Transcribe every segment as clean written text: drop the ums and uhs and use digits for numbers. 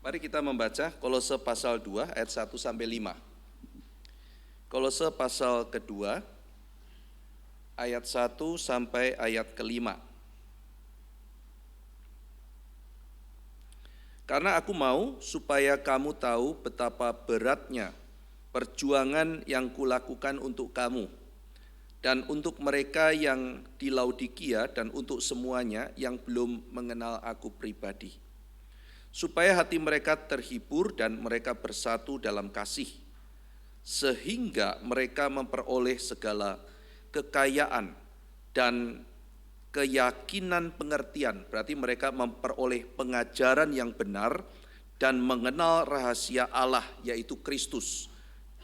Mari kita membaca Kolose pasal 2 ayat 1 sampai 5. Kolose pasal kedua ayat 1 sampai ayat ke-5. Karena aku mau supaya kamu tahu betapa beratnya perjuangan yang kulakukan untuk kamu dan untuk mereka yang di Laodikia dan untuk semuanya yang belum mengenal aku pribadi. Supaya hati mereka terhibur dan mereka bersatu dalam kasih, sehingga mereka memperoleh segala kekayaan dan keyakinan pengertian. Berarti mereka memperoleh pengajaran yang benar dan mengenal rahasia Allah, yaitu Kristus.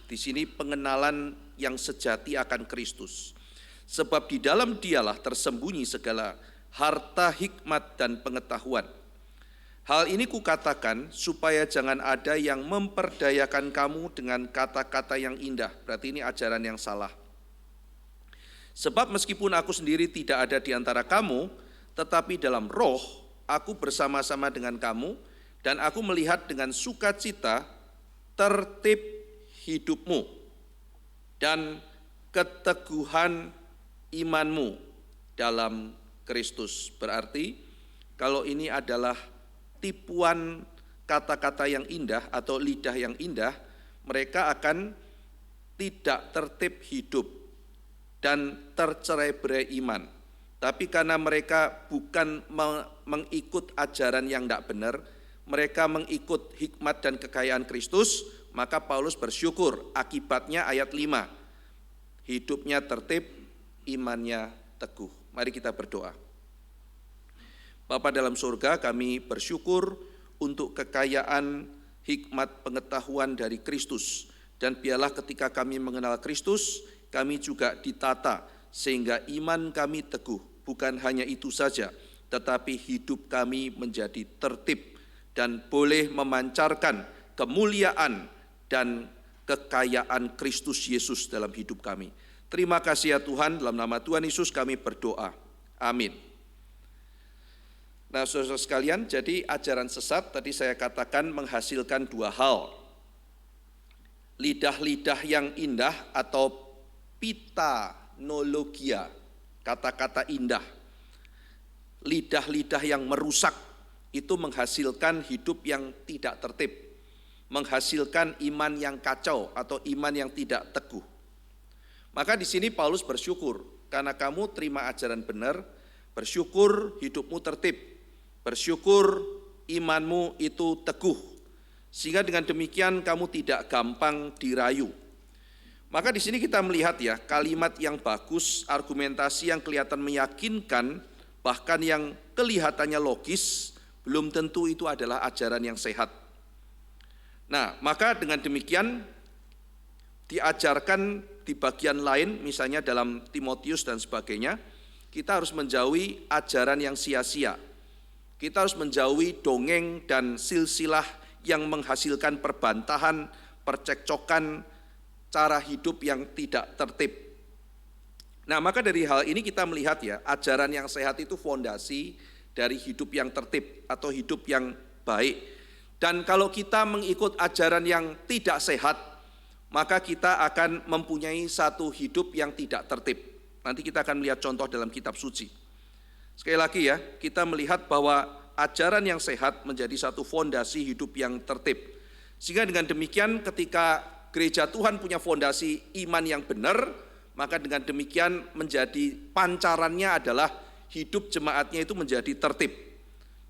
Di sini pengenalan yang sejati akan Kristus. Sebab di dalam Dialah tersembunyi segala harta hikmat dan pengetahuan. Hal ini kukatakan supaya jangan ada yang memperdayakan kamu dengan kata-kata yang indah. Berarti ini ajaran yang salah. Sebab meskipun aku sendiri tidak ada di antara kamu, tetapi dalam roh aku bersama-sama dengan kamu, dan aku melihat dengan sukacita tertib hidupmu dan keteguhan imanmu dalam Kristus. Berarti kalau ini adalah tipuan kata-kata yang indah atau lidah yang indah, mereka akan tidak tertib hidup dan tercerai-berai iman. Tapi karena mereka bukan mengikut ajaran yang tidak benar, mereka mengikut hikmat dan kekayaan Kristus, maka Paulus bersyukur. Akibatnya ayat 5, hidupnya tertib, imannya teguh. Mari kita berdoa. Bapa dalam surga, kami bersyukur untuk kekayaan hikmat pengetahuan dari Kristus. Dan biarlah ketika kami mengenal Kristus, kami juga ditata sehingga iman kami teguh. Bukan hanya itu saja, tetapi hidup kami menjadi tertib dan boleh memancarkan kemuliaan dan kekayaan Kristus Yesus dalam hidup kami. Terima kasih ya Tuhan, dalam nama Tuhan Yesus kami berdoa. Amin. Nah, saudara sekalian, jadi ajaran sesat tadi saya katakan menghasilkan dua hal. Lidah-lidah yang indah atau pitanologia, kata-kata indah. Lidah-lidah yang merusak itu menghasilkan hidup yang tidak tertib, menghasilkan iman yang kacau atau iman yang tidak teguh. Maka di sini Paulus bersyukur karena kamu terima ajaran benar, bersyukur hidupmu tertib, bersyukur imanmu itu teguh, sehingga dengan demikian kamu tidak gampang dirayu. Maka di sini kita melihat ya kalimat yang bagus, argumentasi yang kelihatan meyakinkan, bahkan yang kelihatannya logis, belum tentu itu adalah ajaran yang sehat. Nah, maka dengan demikian diajarkan di bagian lain, misalnya dalam Timotius dan sebagainya, kita harus menjauhi ajaran yang sia-sia. Kita harus menjauhi dongeng dan silsilah yang menghasilkan perbantahan, percekcokan, cara hidup yang tidak tertib. Nah, maka dari hal ini kita melihat ya, ajaran yang sehat itu fondasi dari hidup yang tertib atau hidup yang baik. Dan kalau kita mengikut ajaran yang tidak sehat, maka kita akan mempunyai satu hidup yang tidak tertib. Nanti kita akan melihat contoh dalam kitab suci. Sekali lagi ya, kita melihat bahwa ajaran yang sehat menjadi satu fondasi hidup yang tertib. Sehingga dengan demikian ketika gereja Tuhan punya fondasi iman yang benar, maka dengan demikian menjadi pancarannya adalah hidup jemaatnya itu menjadi tertib.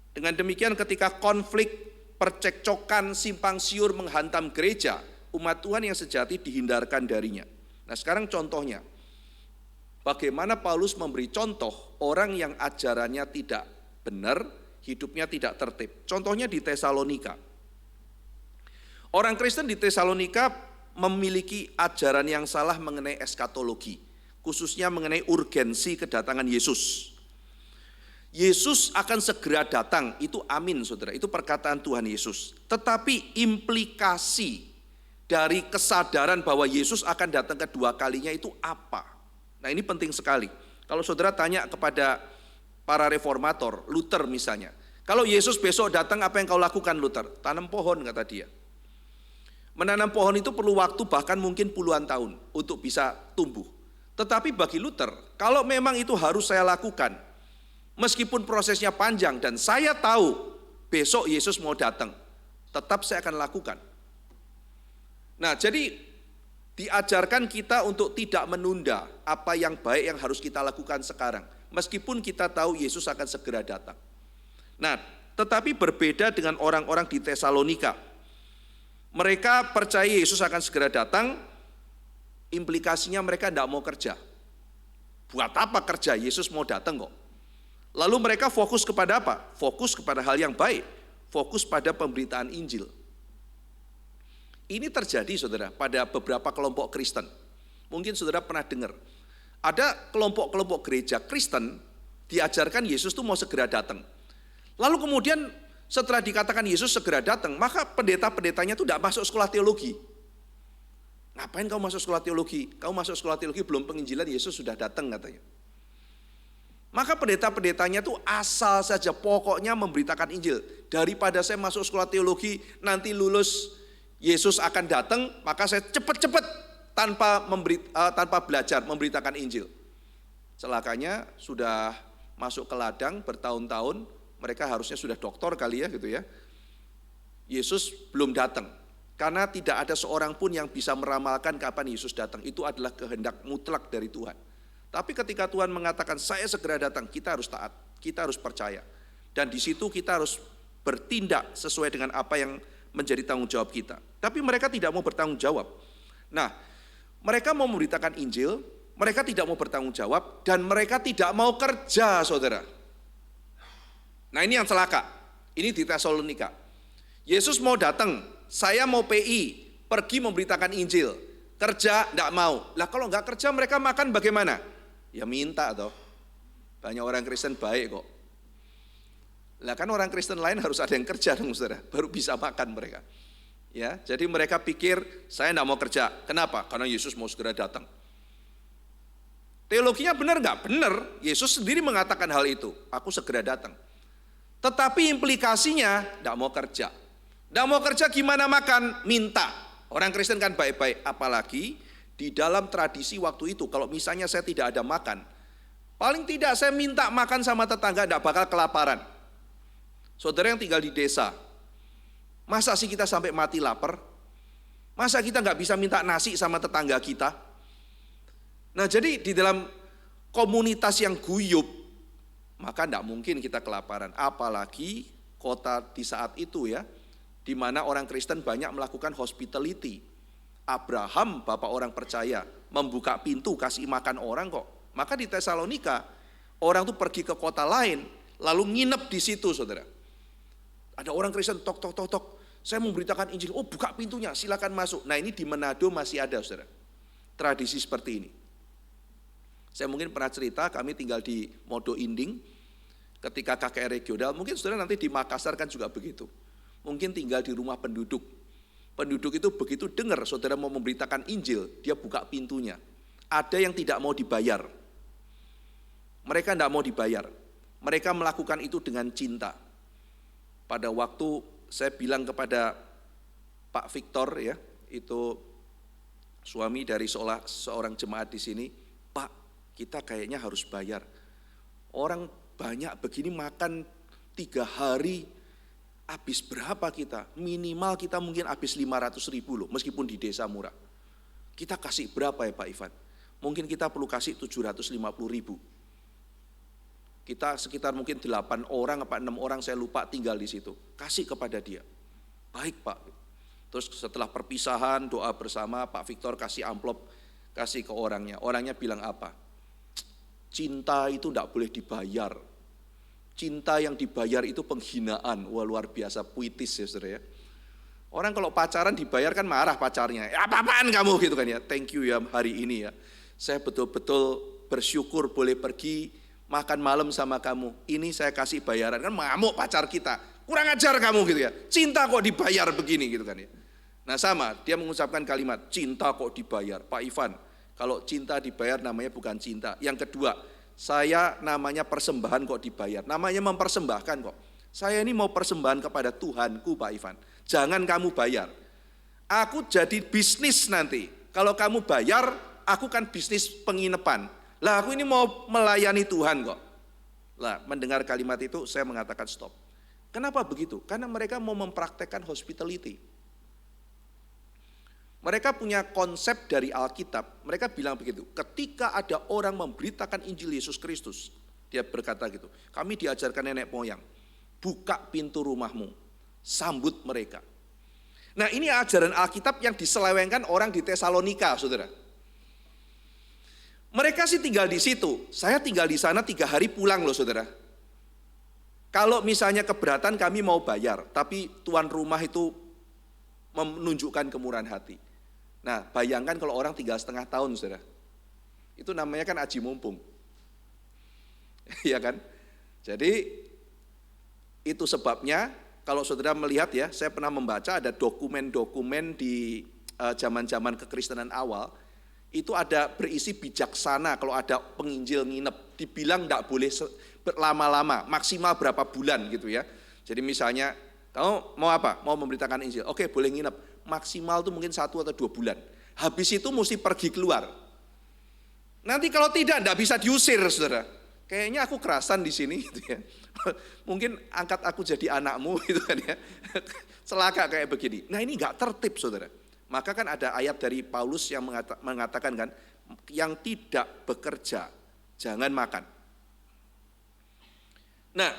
Dengan demikian ketika konflik, percekcokan, simpang siur menghantam gereja, umat Tuhan yang sejati dihindarkan darinya. Nah, sekarang contohnya, bagaimana Paulus memberi contoh orang yang ajarannya tidak benar, hidupnya tidak tertib. Contohnya di Tesalonika. Orang Kristen di Tesalonika memiliki ajaran yang salah mengenai eskatologi, khususnya mengenai urgensi kedatangan Yesus. Yesus akan segera datang, itu amin saudara, itu perkataan Tuhan Yesus. Tetapi implikasi dari kesadaran bahwa Yesus akan datang kedua kalinya itu apa? Nah, ini penting sekali. Kalau saudara tanya kepada para reformator, Luther misalnya, Kalau Yesus besok datang, apa yang kau lakukan Luther? Tanam pohon, kata dia. Menanam pohon itu perlu waktu bahkan mungkin puluhan tahun untuk bisa tumbuh. Tetapi bagi Luther, kalau memang itu harus saya lakukan, meskipun prosesnya panjang dan saya tahu besok Yesus mau datang, tetap saya akan lakukan. Nah, jadi diajarkan kita untuk tidak menunda apa yang baik yang harus kita lakukan sekarang, meskipun kita tahu Yesus akan segera datang. Nah, tetapi berbeda dengan orang-orang di Tesalonika. Mereka percaya Yesus akan segera datang, implikasinya mereka tidak mau kerja. Buat apa kerja? Yesus mau datang kok. Lalu mereka fokus kepada apa? Fokus kepada hal yang baik, fokus pada pemberitaan Injil. Ini terjadi saudara pada beberapa kelompok Kristen. Mungkin saudara pernah dengar, ada kelompok-kelompok gereja Kristen diajarkan Yesus itu mau segera datang. Lalu kemudian setelah dikatakan Yesus segera datang, maka pendeta-pendetanya itu tidak masuk sekolah teologi. Ngapain kamu masuk sekolah teologi? Kamu masuk sekolah teologi belum penginjilan, Yesus sudah datang katanya. Maka pendeta-pendetanya itu asal saja pokoknya memberitakan Injil. Daripada saya masuk sekolah teologi, nanti lulus Yesus akan datang, maka saya cepat-cepat tanpa belajar memberitakan Injil. Celakanya sudah masuk ke ladang bertahun-tahun, mereka harusnya sudah doktor kali ya gitu ya. Yesus belum datang. Karena tidak ada seorang pun yang bisa meramalkan kapan Yesus datang. Itu adalah kehendak mutlak dari Tuhan. Tapi ketika Tuhan mengatakan saya segera datang, kita harus taat, kita harus percaya. Dan di situ kita harus bertindak sesuai dengan apa yang menjadi tanggung jawab kita. Tapi mereka tidak mau bertanggung jawab. Nah, mereka mau memberitakan Injil, mereka tidak mau bertanggung jawab, dan mereka tidak mau kerja, saudara. Nah, ini yang celaka. Ini di Tesalonika. Yesus mau datang, saya mau PI, pergi memberitakan Injil. Kerja enggak mau. Lah kalau enggak kerja mereka makan bagaimana? Ya minta toh. Banyak orang Kristen baik kok. Lah kan orang Kristen lain harus ada yang kerja dong saudara, baru bisa makan mereka. Ya, jadi mereka pikir saya enggak mau kerja. Kenapa? Karena Yesus mau segera datang. Teologinya benar enggak? Benar. Yesus sendiri mengatakan hal itu. Aku segera datang. Tetapi implikasinya enggak mau kerja. Enggak mau kerja gimana makan? Minta. Orang Kristen kan baik-baik, apalagi di dalam tradisi waktu itu, kalau misalnya saya tidak ada makan, paling tidak saya minta makan sama tetangga, tidak bakal kelaparan. Saudara yang tinggal di desa, masa sih kita sampai mati lapar? Masa kita nggak bisa minta nasi sama tetangga kita? Nah jadi di dalam komunitas yang guyup, maka tidak mungkin kita kelaparan. Apalagi kota di saat itu ya, di mana orang Kristen banyak melakukan hospitality. Abraham, bapak orang percaya, membuka pintu kasih makan orang kok. Maka di Tesalonika, orang tuh pergi ke kota lain, lalu nginep di situ saudara. Ada orang Kristen tok, saya memberitakan Injil, oh buka pintunya, silakan masuk. Nah ini di Manado masih ada saudara, tradisi seperti ini. Saya mungkin pernah cerita, kami tinggal di Modo Inding, ketika KKR regional, mungkin saudara nanti di Makassar kan juga begitu. Mungkin tinggal di rumah penduduk. Penduduk itu begitu dengar saudara mau memberitakan Injil, dia buka pintunya. Ada yang tidak mau dibayar. Mereka tidak mau dibayar. Mereka melakukan itu dengan cinta. Pada waktu saya bilang kepada Pak Victor ya, itu suami dari seorang jemaat di sini, Pak, kita kayaknya harus bayar. Orang banyak begini makan 3 hari, habis berapa kita? Minimal kita mungkin habis 500.000 loh, meskipun di desa murah. Kita kasih berapa ya Pak Ivan? Mungkin kita perlu kasih 750.000. Kita sekitar mungkin 8 orang apa 6 orang saya lupa tinggal di situ. Kasih kepada dia. Baik Pak. Terus setelah perpisahan doa bersama, Pak Victor kasih amplop, kasih ke orangnya. Orangnya bilang apa? Cinta itu tidak boleh dibayar. Cinta yang dibayar itu penghinaan. Wah luar biasa puitis ya saudara ya. Orang kalau pacaran dibayar kan marah pacarnya. Apa-apaan kamu gitu kan ya. Thank you ya hari ini ya. Saya betul-betul bersyukur boleh pergi makan malam sama kamu. Ini saya kasih bayaran. Kan ngamuk pacar kita. Kurang ajar kamu gitu ya. Cinta kok dibayar begini gitu kan ya. Nah sama dia mengucapkan kalimat cinta kok dibayar. Pak Ivan, kalau cinta dibayar namanya bukan cinta. Yang kedua, saya namanya persembahan kok dibayar. Namanya mempersembahkan kok. Saya ini mau persembahan kepada Tuhanku Pak Ivan. Jangan kamu bayar. Aku jadi bisnis nanti. Kalau kamu bayar, aku kan bisnis penginapan. Lah aku ini mau melayani Tuhan kok. Lah mendengar kalimat itu saya mengatakan stop. Kenapa begitu? Karena mereka mau mempraktekkan hospitality. Mereka punya konsep dari Alkitab. Mereka bilang begitu. Ketika ada orang memberitakan Injil Yesus Kristus, dia berkata gitu. Kami diajarkan nenek moyang. Buka pintu rumahmu. Sambut mereka. Nah ini ajaran Alkitab yang diselewengkan orang di Tesalonika, saudara. Mereka sih tinggal di situ. Saya tinggal di sana 3 hari pulang loh saudara. Kalau misalnya keberatan kami mau bayar. Tapi tuan rumah itu menunjukkan kemurahan hati. Nah bayangkan kalau orang tinggal setengah tahun saudara. Itu namanya kan aji mumpung. Iya kan? Jadi itu sebabnya kalau saudara melihat ya, saya pernah membaca ada dokumen-dokumen di zaman-zaman kekristenan awal, itu ada berisi bijaksana kalau ada penginjil nginep, dibilang tidak boleh lama-lama, maksimal berapa bulan gitu ya. Jadi misalnya, kamu mau apa? Mau memberitakan Injil, oke boleh nginep, maksimal itu mungkin 1 atau 2 bulan. Habis itu mesti pergi keluar. Nanti kalau tidak bisa diusir saudara. Kayaknya aku kerasan di sini gitu ya. Mungkin angkat aku jadi anakmu gitu kan ya. Celaka kayak begini. Nah ini enggak tertib saudara. Maka kan ada ayat dari Paulus yang mengatakan kan, yang tidak bekerja jangan makan. Nah,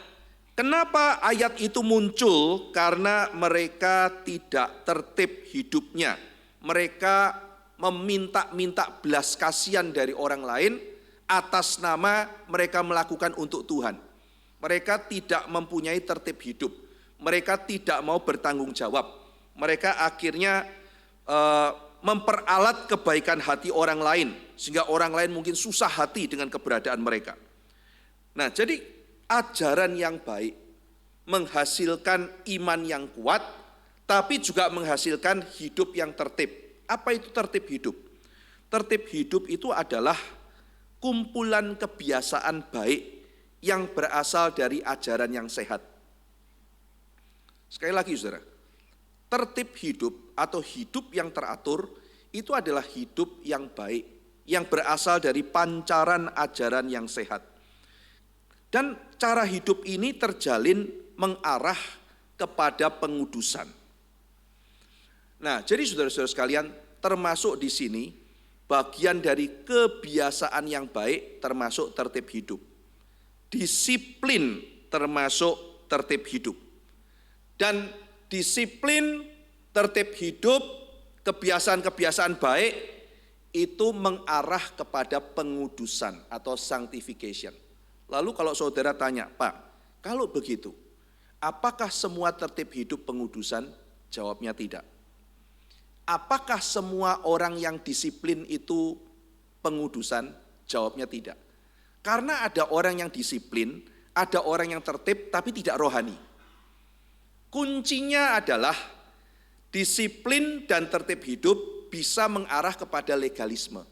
kenapa ayat itu muncul? Karena mereka tidak tertib hidupnya. Mereka meminta-minta belas kasihan dari orang lain atas nama mereka melakukan untuk Tuhan. Mereka tidak mempunyai tertib hidup. Mereka tidak mau bertanggung jawab. Mereka akhirnya memperalat kebaikan hati orang lain. Sehingga orang lain mungkin susah hati dengan keberadaan mereka. Nah jadi ajaran yang baik menghasilkan iman yang kuat, tapi juga menghasilkan hidup yang tertib. Apa itu tertib hidup? Tertib hidup itu adalah kumpulan kebiasaan baik yang berasal dari ajaran yang sehat. Sekali lagi saudara, tertib hidup atau hidup yang teratur itu adalah hidup yang baik, yang berasal dari pancaran ajaran yang sehat. Dan cara hidup ini terjalin mengarah kepada pengudusan. Nah, jadi saudara-saudara sekalian, termasuk di sini bagian dari kebiasaan yang baik termasuk tertib hidup. Disiplin termasuk tertib hidup. Dan disiplin, tertib hidup, kebiasaan-kebiasaan baik itu mengarah kepada pengudusan atau sanctification. Lalu kalau saudara tanya, Pak, kalau begitu, apakah semua tertib hidup pengudusan? Jawabnya tidak. Apakah semua orang yang disiplin itu pengudusan? Jawabnya tidak. Karena ada orang yang disiplin, ada orang yang tertib tapi tidak rohani. Kuncinya adalah disiplin dan tertib hidup bisa mengarah kepada legalisme.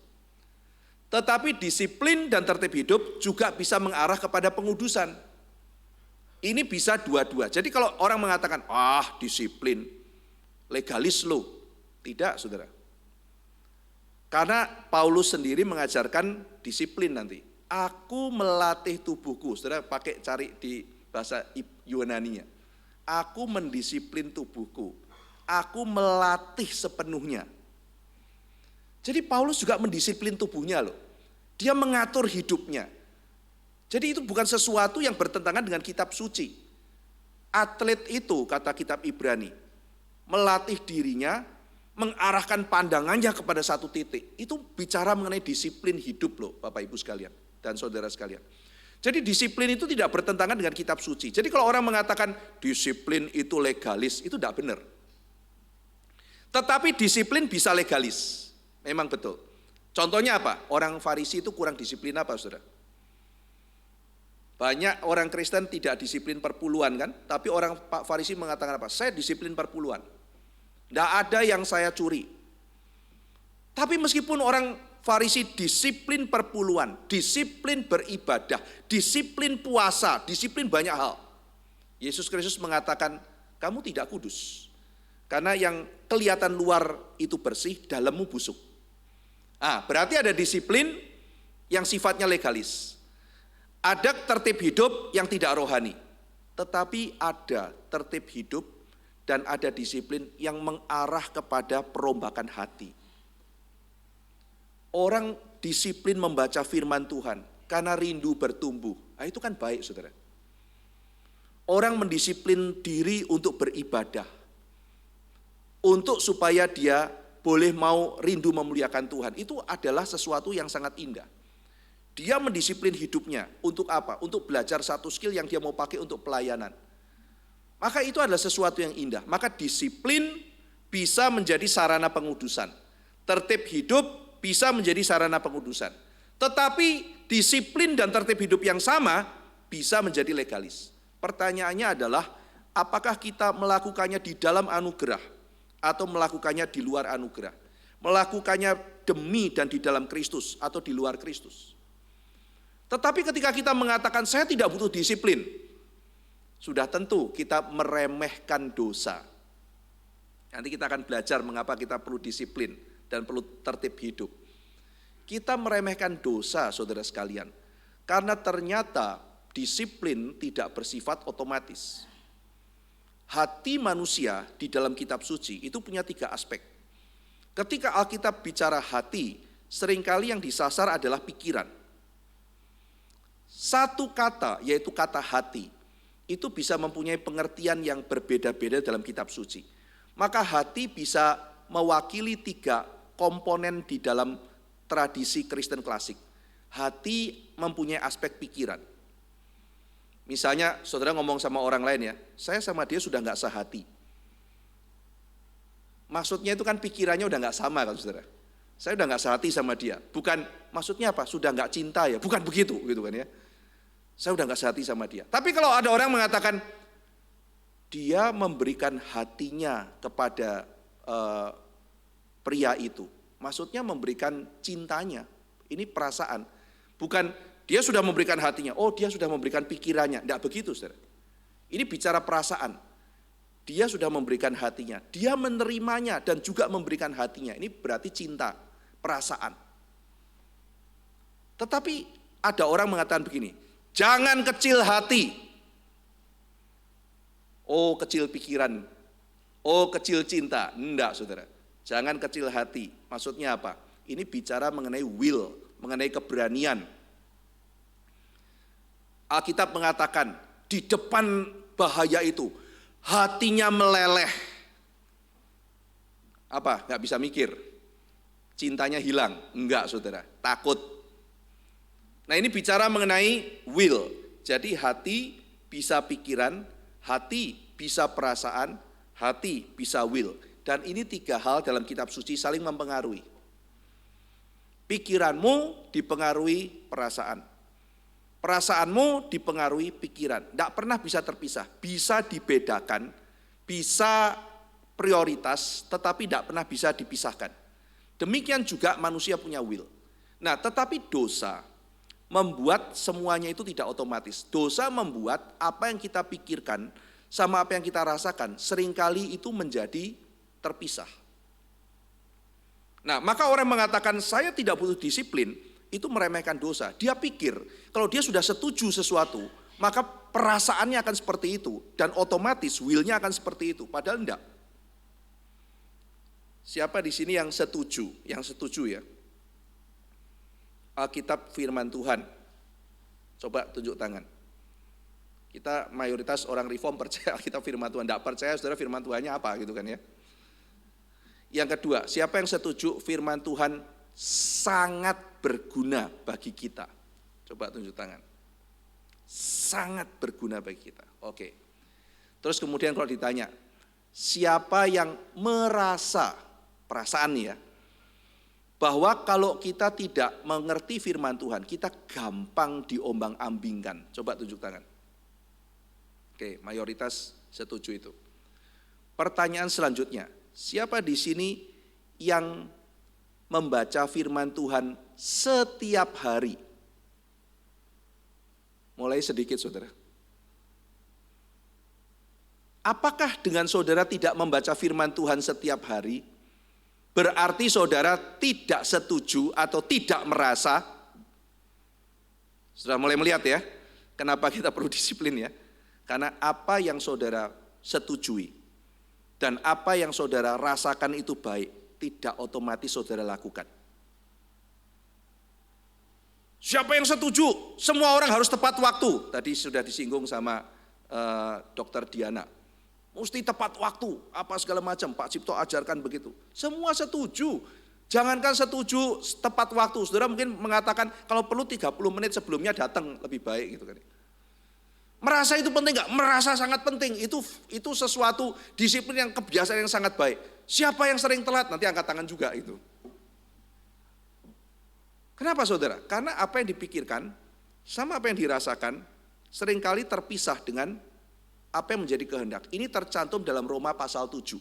Tetapi disiplin dan tertib hidup juga bisa mengarah kepada pengudusan. Ini bisa dua-dua. Jadi kalau orang mengatakan, disiplin, legalis lo. Tidak, saudara. Karena Paulus sendiri mengajarkan disiplin nanti. Aku melatih tubuhku. Saudara pakai cari di bahasa Yunaninya. Aku mendisiplin tubuhku. Aku melatih sepenuhnya. Jadi Paulus juga mendisiplin tubuhnya loh. Dia mengatur hidupnya. Jadi itu bukan sesuatu yang bertentangan dengan kitab suci. Atlet itu, kata kitab Ibrani, melatih dirinya, mengarahkan pandangannya kepada satu titik. Itu bicara mengenai disiplin hidup loh Bapak Ibu sekalian dan saudara sekalian. Jadi disiplin itu tidak bertentangan dengan kitab suci. Jadi kalau orang mengatakan disiplin itu legalis, itu tidak benar. Tetapi disiplin bisa legalis. Memang betul. Contohnya apa? Orang Farisi itu kurang disiplin apa saudara? Banyak orang Kristen tidak disiplin perpuluhan kan? Tapi orang Farisi mengatakan apa? Saya disiplin perpuluhan. Tidak ada yang saya curi. Tapi meskipun orang Farisi disiplin perpuluhan, disiplin beribadah, disiplin puasa, disiplin banyak hal. Yesus Kristus mengatakan, kamu tidak kudus. Karena yang kelihatan luar itu bersih, dalammu busuk. Berarti ada disiplin yang sifatnya legalis. Ada tertib hidup yang tidak rohani. Tetapi ada tertib hidup dan ada disiplin yang mengarah kepada perombakan hati. Orang disiplin membaca firman Tuhan karena rindu bertumbuh. Itu kan baik, saudara. Orang mendisiplin diri untuk beribadah. Untuk supaya dia boleh mau rindu memuliakan Tuhan. Itu adalah sesuatu yang sangat indah. Dia mendisiplin hidupnya untuk apa? Untuk belajar satu skill yang dia mau pakai untuk pelayanan. Maka itu adalah sesuatu yang indah. Maka disiplin bisa menjadi sarana pengudusan. Tertib hidup bisa menjadi sarana pengudusan. Tetapi disiplin dan tertib hidup yang sama bisa menjadi legalis. Pertanyaannya adalah, apakah kita melakukannya di dalam anugerah atau melakukannya di luar anugerah? Melakukannya demi dan di dalam Kristus atau di luar Kristus? Tetapi ketika kita mengatakan saya tidak butuh disiplin, sudah tentu kita meremehkan dosa. Nanti kita akan belajar mengapa kita perlu disiplin dan perlu tertib hidup. Kita meremehkan dosa, saudara sekalian, karena ternyata disiplin tidak bersifat otomatis. Hati manusia di dalam kitab suci itu punya 3 aspek. Ketika Alkitab bicara hati, seringkali yang disasar adalah pikiran. Satu kata, yaitu kata hati, itu bisa mempunyai pengertian yang berbeda-beda dalam kitab suci. Maka hati bisa mewakili 3 komponen di dalam tradisi Kristen klasik. Hati mempunyai aspek pikiran. Misalnya saudara ngomong sama orang lain ya, saya sama dia sudah gak sehati. Maksudnya itu kan pikirannya udah gak sama kan saudara. Saya udah gak sehati sama dia. Bukan maksudnya apa, sudah gak cinta ya, bukan begitu gitu kan ya. Saya udah gak sehati sama dia. Tapi kalau ada orang mengatakan, dia memberikan hatinya kepada pria itu. Maksudnya memberikan cintanya, ini perasaan. Bukan dia sudah memberikan hatinya, dia sudah memberikan pikirannya. Tidak begitu, saudara. Ini bicara perasaan. Dia sudah memberikan hatinya, dia menerimanya dan juga memberikan hatinya. Ini berarti cinta, perasaan. Tetapi ada orang mengatakan begini, jangan kecil hati. Kecil pikiran. Kecil cinta. Enggak, saudara. Jangan kecil hati. Maksudnya apa? Ini bicara mengenai will, mengenai keberanian. Alkitab mengatakan di depan bahaya itu hatinya meleleh. Apa? Gak bisa mikir. Cintanya hilang. Enggak, saudara. Takut. Nah, ini bicara mengenai will. Jadi hati bisa pikiran, hati bisa perasaan, hati bisa will. Dan ini 3 hal dalam kitab suci saling mempengaruhi. Pikiranmu dipengaruhi perasaan. Perasaanmu dipengaruhi pikiran. Tidak pernah bisa terpisah. Bisa dibedakan, bisa prioritas, tetapi tidak pernah bisa dipisahkan. Demikian juga manusia punya will. Nah, tetapi dosa membuat semuanya itu tidak otomatis. Dosa membuat apa yang kita pikirkan sama apa yang kita rasakan seringkali itu menjadi terpisah. Nah, maka orang mengatakan saya tidak butuh disiplin, itu meremehkan dosa. Dia pikir kalau dia sudah setuju sesuatu, maka perasaannya akan seperti itu dan otomatis will-nya akan seperti itu. Padahal enggak. Siapa di sini yang setuju? Yang setuju ya. Alkitab firman Tuhan. Coba tunjuk tangan. Kita mayoritas orang reform percaya Alkitab firman Tuhan. Enggak percaya saudara firman Tuhannya apa gitu kan ya. Yang kedua, siapa yang setuju firman Tuhan sangat berguna bagi kita? Coba tunjuk tangan. Sangat berguna bagi kita. Oke. Terus kemudian kalau ditanya, siapa yang merasa, perasaan ya, bahwa kalau kita tidak mengerti firman Tuhan, kita gampang diombang-ambingkan. Coba tunjuk tangan. Oke, mayoritas setuju itu. Pertanyaan selanjutnya, siapa di sini yang membaca firman Tuhan setiap hari? Mulai sedikit saudara. Apakah dengan saudara tidak membaca firman Tuhan setiap hari, berarti saudara tidak setuju atau tidak merasa? Sudah mulai melihat ya, kenapa kita perlu disiplin ya? Karena apa yang saudara setujui dan apa yang saudara rasakan itu baik, tidak otomatis saudara lakukan. Siapa yang setuju? Semua orang harus tepat waktu. Tadi sudah disinggung sama Dr. Diana. Mesti tepat waktu, apa segala macam. Pak Cipto ajarkan begitu. Semua setuju. Jangankan setuju tepat waktu. Saudara mungkin mengatakan kalau perlu 30 menit sebelumnya datang lebih baik gitu kan. Merasa itu penting enggak? Merasa sangat penting. Itu sesuatu disiplin yang kebiasaan yang sangat baik. Siapa yang sering telat? Nanti angkat tangan juga itu. Kenapa saudara? Karena apa yang dipikirkan sama apa yang dirasakan seringkali terpisah dengan apa yang menjadi kehendak. Ini tercantum dalam Roma pasal 7.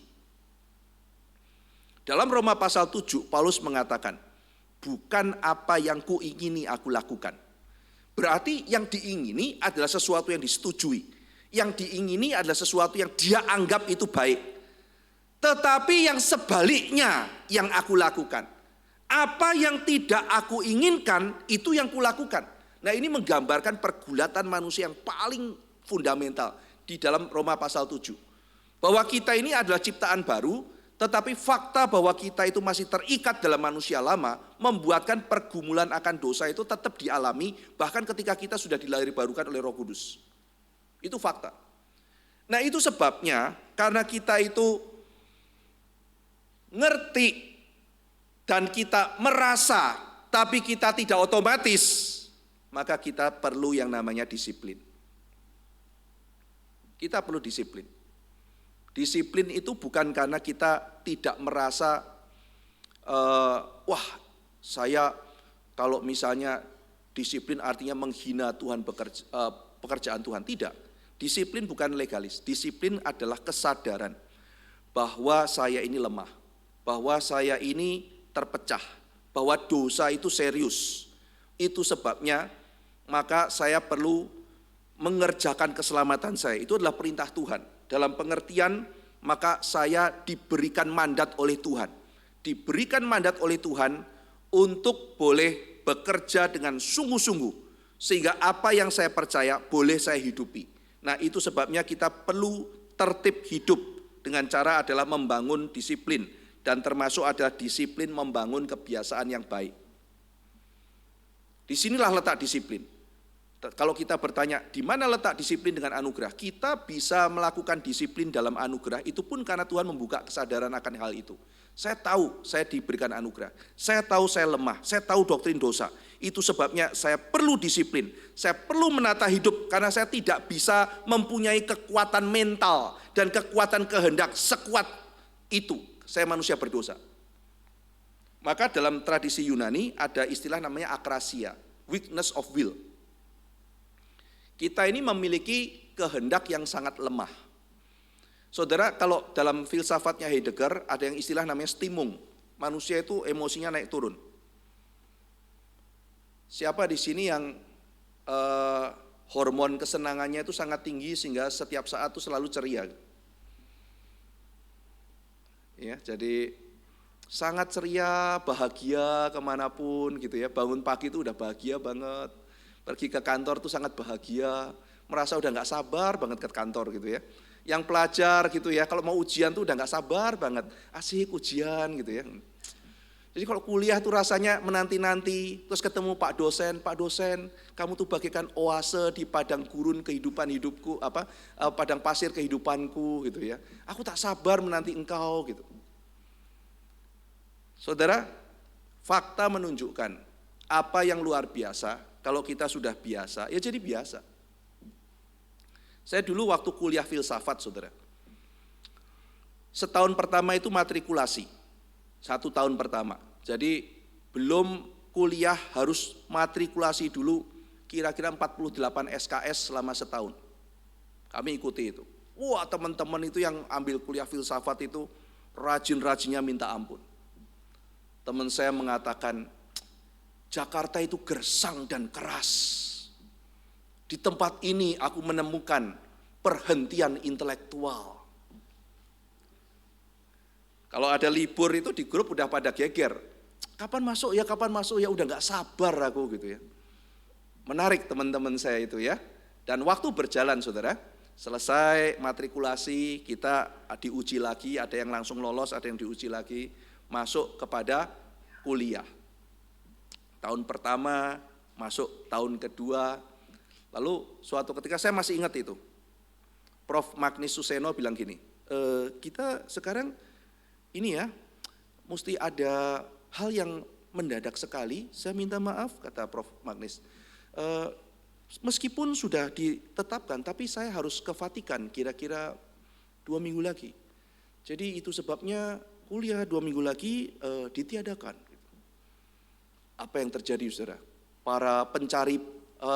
Dalam Roma pasal 7, Paulus mengatakan, bukan apa yang kuingini aku lakukan. Berarti yang diingini adalah sesuatu yang disetujui. Yang diingini adalah sesuatu yang dia anggap itu baik. Tetapi yang sebaliknya yang aku lakukan. Apa yang tidak aku inginkan, itu yang kulakukan. Nah ini menggambarkan pergulatan manusia yang paling fundamental di dalam Roma pasal 7. Bahwa kita ini adalah ciptaan baru, tetapi fakta bahwa kita itu masih terikat dalam manusia lama, membuatkan pergumulan akan dosa itu tetap dialami, bahkan ketika kita sudah dilahirbarukan oleh Roh Kudus. Itu fakta. Nah itu sebabnya, karena kita itu ngerti, dan kita merasa, tapi kita tidak otomatis, maka kita perlu yang namanya disiplin. Kita perlu disiplin. Disiplin itu bukan karena kita tidak merasa, wah saya kalau misalnya disiplin artinya menghina Tuhan, pekerjaan Tuhan. Tidak. Disiplin bukan legalis. Disiplin adalah kesadaran bahwa saya ini lemah, bahwa saya ini terpecah, bahwa dosa itu serius. Itu sebabnya maka saya perlu mengerjakan keselamatan saya. Itu adalah perintah Tuhan. Dalam pengertian maka saya diberikan mandat oleh Tuhan. Diberikan mandat oleh Tuhan untuk boleh bekerja dengan sungguh-sungguh. Sehingga apa yang saya percaya boleh saya hidupi. Nah itu sebabnya kita perlu tertib hidup. Dengan cara adalah membangun disiplin. Dan termasuk adalah disiplin membangun kebiasaan yang baik. Disinilah letak disiplin. Kalau kita bertanya, di mana letak disiplin dengan anugerah? Kita bisa melakukan disiplin dalam anugerah, itu pun karena Tuhan membuka kesadaran akan hal itu. Saya tahu saya diberikan anugerah, saya tahu saya lemah, saya tahu doktrin dosa. Itu sebabnya saya perlu disiplin, saya perlu menata hidup, karena saya tidak bisa mempunyai kekuatan mental dan kekuatan kehendak sekuat itu. Saya manusia berdosa. Maka dalam tradisi Yunani ada istilah namanya akrasia, weakness of will. Kita ini memiliki kehendak yang sangat lemah. Saudara, kalau dalam filsafatnya Heidegger ada yang istilah namanya stimung. Manusia itu emosinya naik turun. Siapa di sini yang hormon kesenangannya itu sangat tinggi sehingga setiap saat itu selalu ceria? Ya, jadi sangat ceria, bahagia kemanapun gitu ya. Bangun pagi itu udah bahagia banget. Pergi ke kantor tuh sangat bahagia, merasa udah gak sabar banget ke kantor gitu ya. Yang pelajar gitu ya, kalau mau ujian tuh udah gak sabar banget, asik ujian gitu ya. Jadi kalau kuliah tuh rasanya menanti-nanti, terus ketemu Pak dosen, kamu tuh bagaikan oase di padang gurun kehidupan hidupku, padang pasir kehidupanku gitu ya. Aku tak sabar menanti engkau gitu. Saudara, fakta menunjukkan apa yang luar biasa. Kalau kita sudah biasa, ya jadi biasa. Saya dulu waktu kuliah filsafat, saudara. Setahun pertama itu matrikulasi. 1 tahun pertama. Jadi belum kuliah harus matrikulasi dulu kira-kira 48 SKS selama setahun. Kami ikuti itu. Wah teman-teman itu yang ambil kuliah filsafat itu rajin-rajinnya minta ampun. Teman saya mengatakan, Jakarta itu gersang dan keras. Di tempat ini aku menemukan perhentian intelektual. Kalau ada libur itu di grup udah pada geger. Kapan masuk ya, udah nggak sabar aku gitu ya. Menarik teman-teman saya itu ya. Dan waktu berjalan saudara, selesai matrikulasi, kita diuji lagi, ada yang langsung lolos, ada yang diuji lagi, masuk kepada kuliah. Tahun pertama, masuk tahun kedua, lalu suatu ketika saya masih ingat itu, Prof. Magnis Suseno bilang gini, kita sekarang ini ya, mesti ada hal yang mendadak sekali, saya minta maaf, kata Prof. Magnis, meskipun sudah ditetapkan, tapi saya harus ke Vatikan kira-kira 2 minggu lagi. Jadi itu sebabnya kuliah 2 minggu lagi ditiadakan. Apa yang terjadi saudara? Para pencari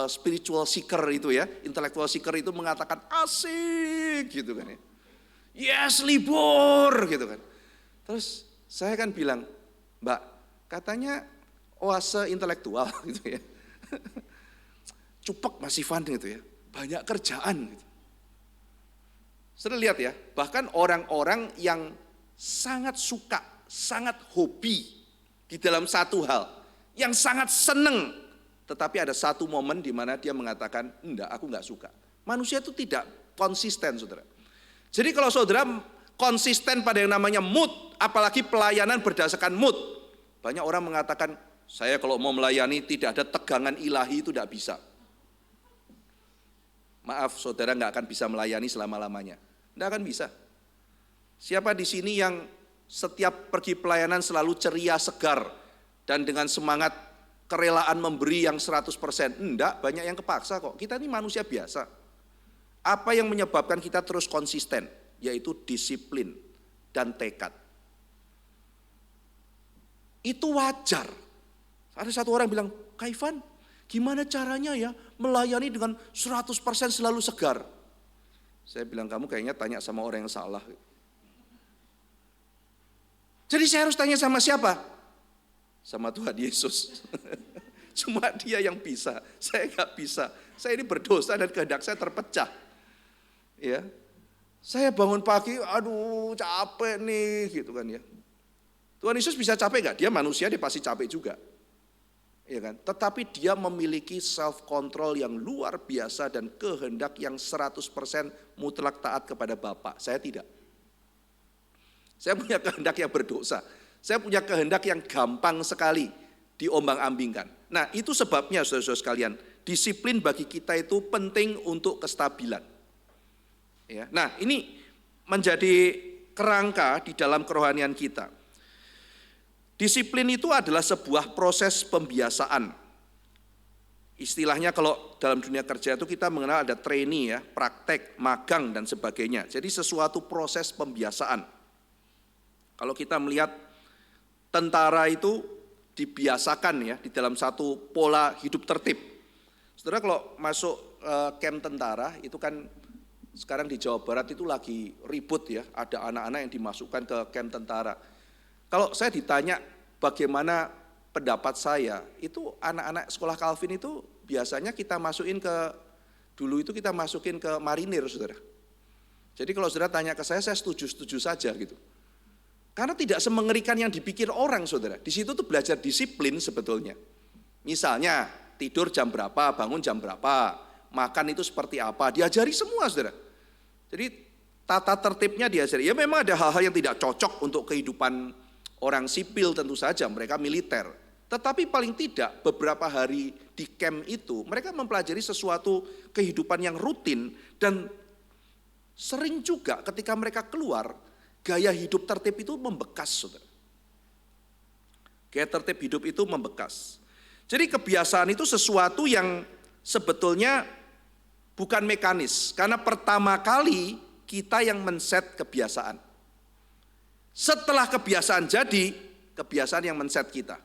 spiritual seeker itu ya, intellectual seeker itu mengatakan asik gitu kan ya. Yes, libur gitu kan. Terus saya kan bilang, Mbak, katanya oase intelektual gitu ya. Cupek masih fun gitu ya, banyak kerjaan gitu. Sudah lihat ya, bahkan orang-orang yang sangat suka, sangat hobi di dalam satu hal, yang sangat seneng, tetapi ada satu momen di mana dia mengatakan, enggak, aku enggak suka. Manusia itu tidak konsisten saudara. Jadi kalau saudara konsisten pada yang namanya mood, apalagi pelayanan berdasarkan mood, banyak orang mengatakan, saya kalau mau melayani tidak ada tegangan ilahi itu tidak bisa. Maaf, saudara nggak akan bisa melayani selama-lamanya. Nggak akan bisa. Siapa di sini yang setiap pergi pelayanan selalu ceria, segar, dan dengan semangat kerelaan memberi yang 100%? Enggak, banyak yang kepaksa kok. Kita ini manusia biasa. Apa yang menyebabkan kita terus konsisten? Yaitu disiplin dan tekad. Itu wajar. Ada satu orang bilang, Kak Ivan, gimana caranya ya melayani dengan 100% selalu segar? Saya bilang, kamu kayaknya tanya sama orang yang salah. Jadi saya harus tanya sama siapa? Sama Tuhan Yesus. Cuma dia yang bisa, saya nggak bisa. Saya ini berdosa dan kehendak saya terpecah. Ya, saya bangun pagi, aduh capek nih gitu kan ya. Tuhan Yesus bisa capek nggak? Dia manusia, dia pasti capek juga. Ya kan? Tetapi dia memiliki self control yang luar biasa dan kehendak yang 100% mutlak taat kepada Bapa. Saya tidak. Saya punya kehendak yang berdosa. Saya punya kehendak yang gampang sekali diombang-ambingkan. Nah, itu sebabnya saudara-saudara sekalian, disiplin bagi kita itu penting untuk kestabilan. Ya. Nah, ini menjadi kerangka di dalam kerohanian kita. Disiplin itu adalah sebuah proses pembiasaan. Istilahnya kalau dalam dunia kerja itu kita mengenal ada trainee ya, praktek, magang dan sebagainya. Jadi sesuatu proses pembiasaan. Kalau kita melihat tentara itu dibiasakan ya di dalam satu pola hidup tertib. Saudara kalau masuk camp tentara itu kan sekarang di Jawa Barat itu lagi ribut ya, ada anak-anak yang dimasukkan ke camp tentara. Kalau saya ditanya bagaimana pendapat saya, itu anak-anak sekolah Calvin itu biasanya kita masukin ke, dulu itu kita masukin ke marinir saudara. Jadi kalau saudara tanya ke saya setuju-setuju saja gitu. Karena tidak semengerikan yang dipikir orang saudara. Di situ tuh belajar disiplin sebetulnya. Misalnya tidur jam berapa, bangun jam berapa, makan itu seperti apa, diajari semua saudara. Jadi tata tertibnya diajari. Ya memang ada hal-hal yang tidak cocok untuk kehidupan orang sipil tentu saja, mereka militer. Tetapi paling tidak beberapa hari di camp itu mereka mempelajari sesuatu kehidupan yang rutin dan sering juga ketika mereka keluar, gaya hidup tertib itu membekas, saudara. Gaya tertib hidup itu membekas. Jadi kebiasaan itu sesuatu yang sebetulnya bukan mekanis, karena pertama kali kita yang men-set kebiasaan. Setelah kebiasaan jadi, kebiasaan yang men-set kita.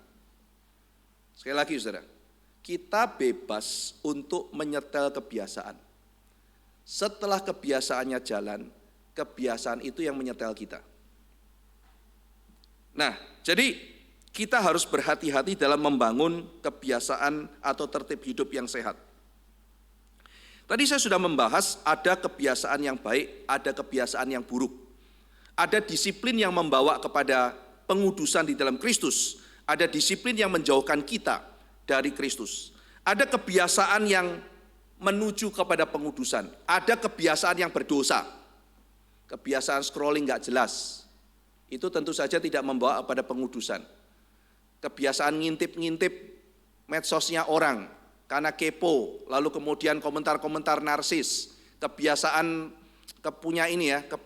Sekali lagi saudara, kita bebas untuk menyetel kebiasaan. Setelah kebiasaannya jalan, kebiasaan itu yang menyetel kita. Nah, jadi kita harus berhati-hati dalam membangun kebiasaan atau tertib hidup yang sehat. Tadi saya sudah membahas ada kebiasaan yang baik, ada kebiasaan yang buruk. Ada disiplin yang membawa kepada pengudusan di dalam Kristus. Ada disiplin yang menjauhkan kita dari Kristus. Ada kebiasaan yang menuju kepada pengudusan. Ada kebiasaan yang berdosa. Kebiasaan scrolling nggak jelas. Itu tentu saja tidak membawa kepada pengudusan. Kebiasaan ngintip-ngintip medsosnya orang karena kepo, lalu kemudian komentar-komentar narsis. Kebiasaan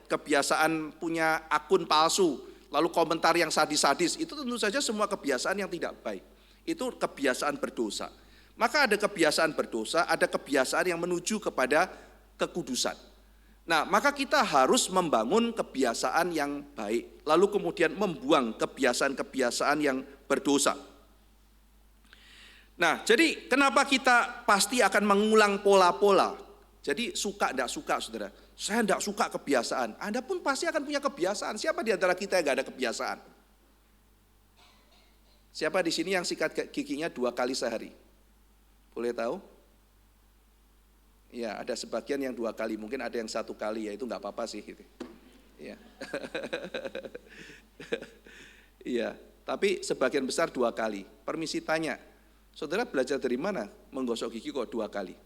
kebiasaan punya akun palsu, lalu komentar yang sadis-sadis, itu tentu saja semua kebiasaan yang tidak baik. Itu kebiasaan berdosa. Maka ada kebiasaan berdosa, ada kebiasaan yang menuju kepada kekudusan. Nah, maka kita harus membangun kebiasaan yang baik, lalu kemudian membuang kebiasaan-kebiasaan yang berdosa. Nah, jadi kenapa kita pasti akan mengulang pola-pola? Jadi suka tidak suka, saudara. Saya tidak suka kebiasaan. Anda pun pasti akan punya kebiasaan. Siapa di antara kita yang tidak ada kebiasaan? Siapa di sini yang sikat giginya 2 kali sehari? Boleh tahu? Ya, ada sebagian yang 2 kali, mungkin ada yang 1 kali, ya itu nggak apa-apa sih. Gitu. Ya. Iya, tapi sebagian besar 2 kali. Permisi tanya, saudara belajar dari mana menggosok gigi kok 2 kali?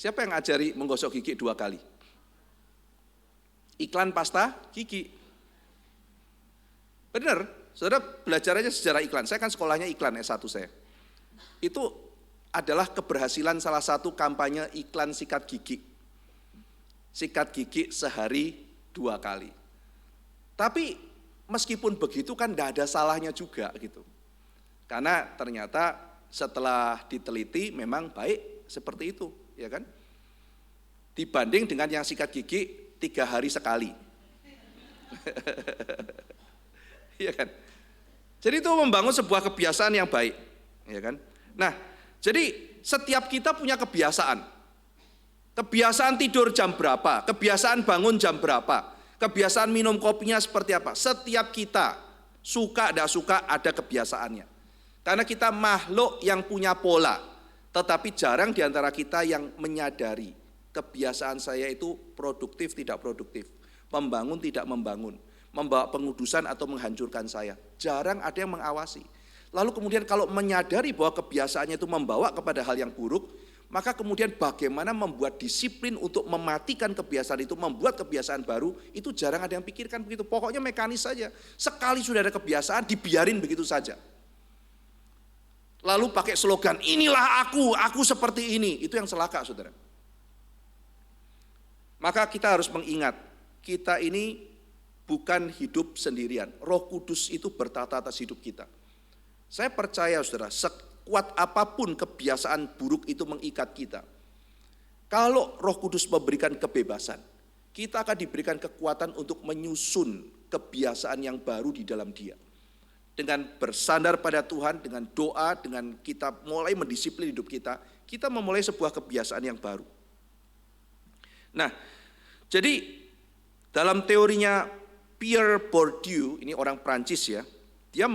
Siapa yang ngajari menggosok gigi 2 kali? Iklan pasta gigi. Benar, saudara belajar aja sejarah iklan. Saya kan sekolahnya iklan S1 saya. Itu adalah keberhasilan salah satu kampanye iklan sikat gigi. Sikat gigi sehari 2 kali. Tapi meskipun begitu kan tidak ada salahnya juga gitu. Karena ternyata setelah diteliti memang baik seperti itu, ya kan? Dibanding dengan yang sikat gigi 3 hari sekali. Iya kan? Jadi itu membangun sebuah kebiasaan yang baik, ya kan? Nah, jadi setiap kita punya kebiasaan. Kebiasaan tidur jam berapa? Kebiasaan bangun jam berapa? Kebiasaan minum kopinya seperti apa? Setiap kita suka tidak suka ada kebiasaannya. Karena kita makhluk yang punya pola, tetapi jarang di antara kita yang menyadari kebiasaan saya itu produktif tidak produktif, membangun tidak membangun, membawa pengudusan atau menghancurkan saya. Jarang ada yang mengawasi. Lalu kemudian kalau menyadari bahwa kebiasaannya itu membawa kepada hal yang buruk, maka kemudian bagaimana membuat disiplin untuk mematikan kebiasaan itu, membuat kebiasaan baru, itu jarang ada yang pikirkan begitu. Pokoknya mekanis saja. Sekali sudah ada kebiasaan, dibiarin begitu saja. Lalu pakai slogan, inilah aku seperti ini. Itu yang celaka, saudara. Maka kita harus mengingat, kita ini bukan hidup sendirian. Roh Kudus itu bertata atas hidup kita. Saya percaya, saudara, sekuat apapun kebiasaan buruk itu mengikat kita. Kalau Roh Kudus memberikan kebebasan, kita akan diberikan kekuatan untuk menyusun kebiasaan yang baru di dalam Dia. Dengan bersandar pada Tuhan, dengan doa, dengan kita mulai mendisiplin hidup kita memulai sebuah kebiasaan yang baru. Nah, jadi dalam teorinya Pierre Bourdieu, ini orang Prancis ya, dia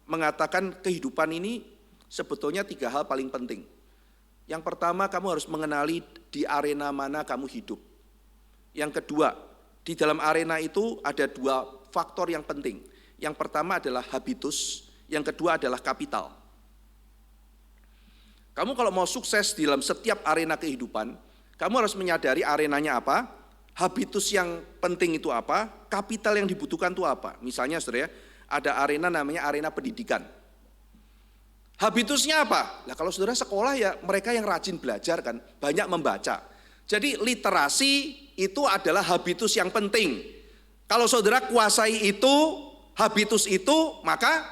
mengatakan kehidupan ini sebetulnya 3 hal paling penting. Yang pertama, kamu harus mengenali di arena mana kamu hidup. Yang kedua, di dalam arena itu ada 2 faktor yang penting. Yang pertama adalah habitus, yang kedua adalah kapital. Kamu kalau mau sukses di dalam setiap arena kehidupan, kamu harus menyadari arenanya apa, habitus yang penting itu apa, kapital yang dibutuhkan itu apa. Misalnya saudara ya, ada arena namanya arena pendidikan. Habitusnya apa? Nah kalau saudara sekolah ya mereka yang rajin belajar kan, banyak membaca. Jadi literasi itu adalah habitus yang penting. Kalau saudara kuasai itu, habitus itu, maka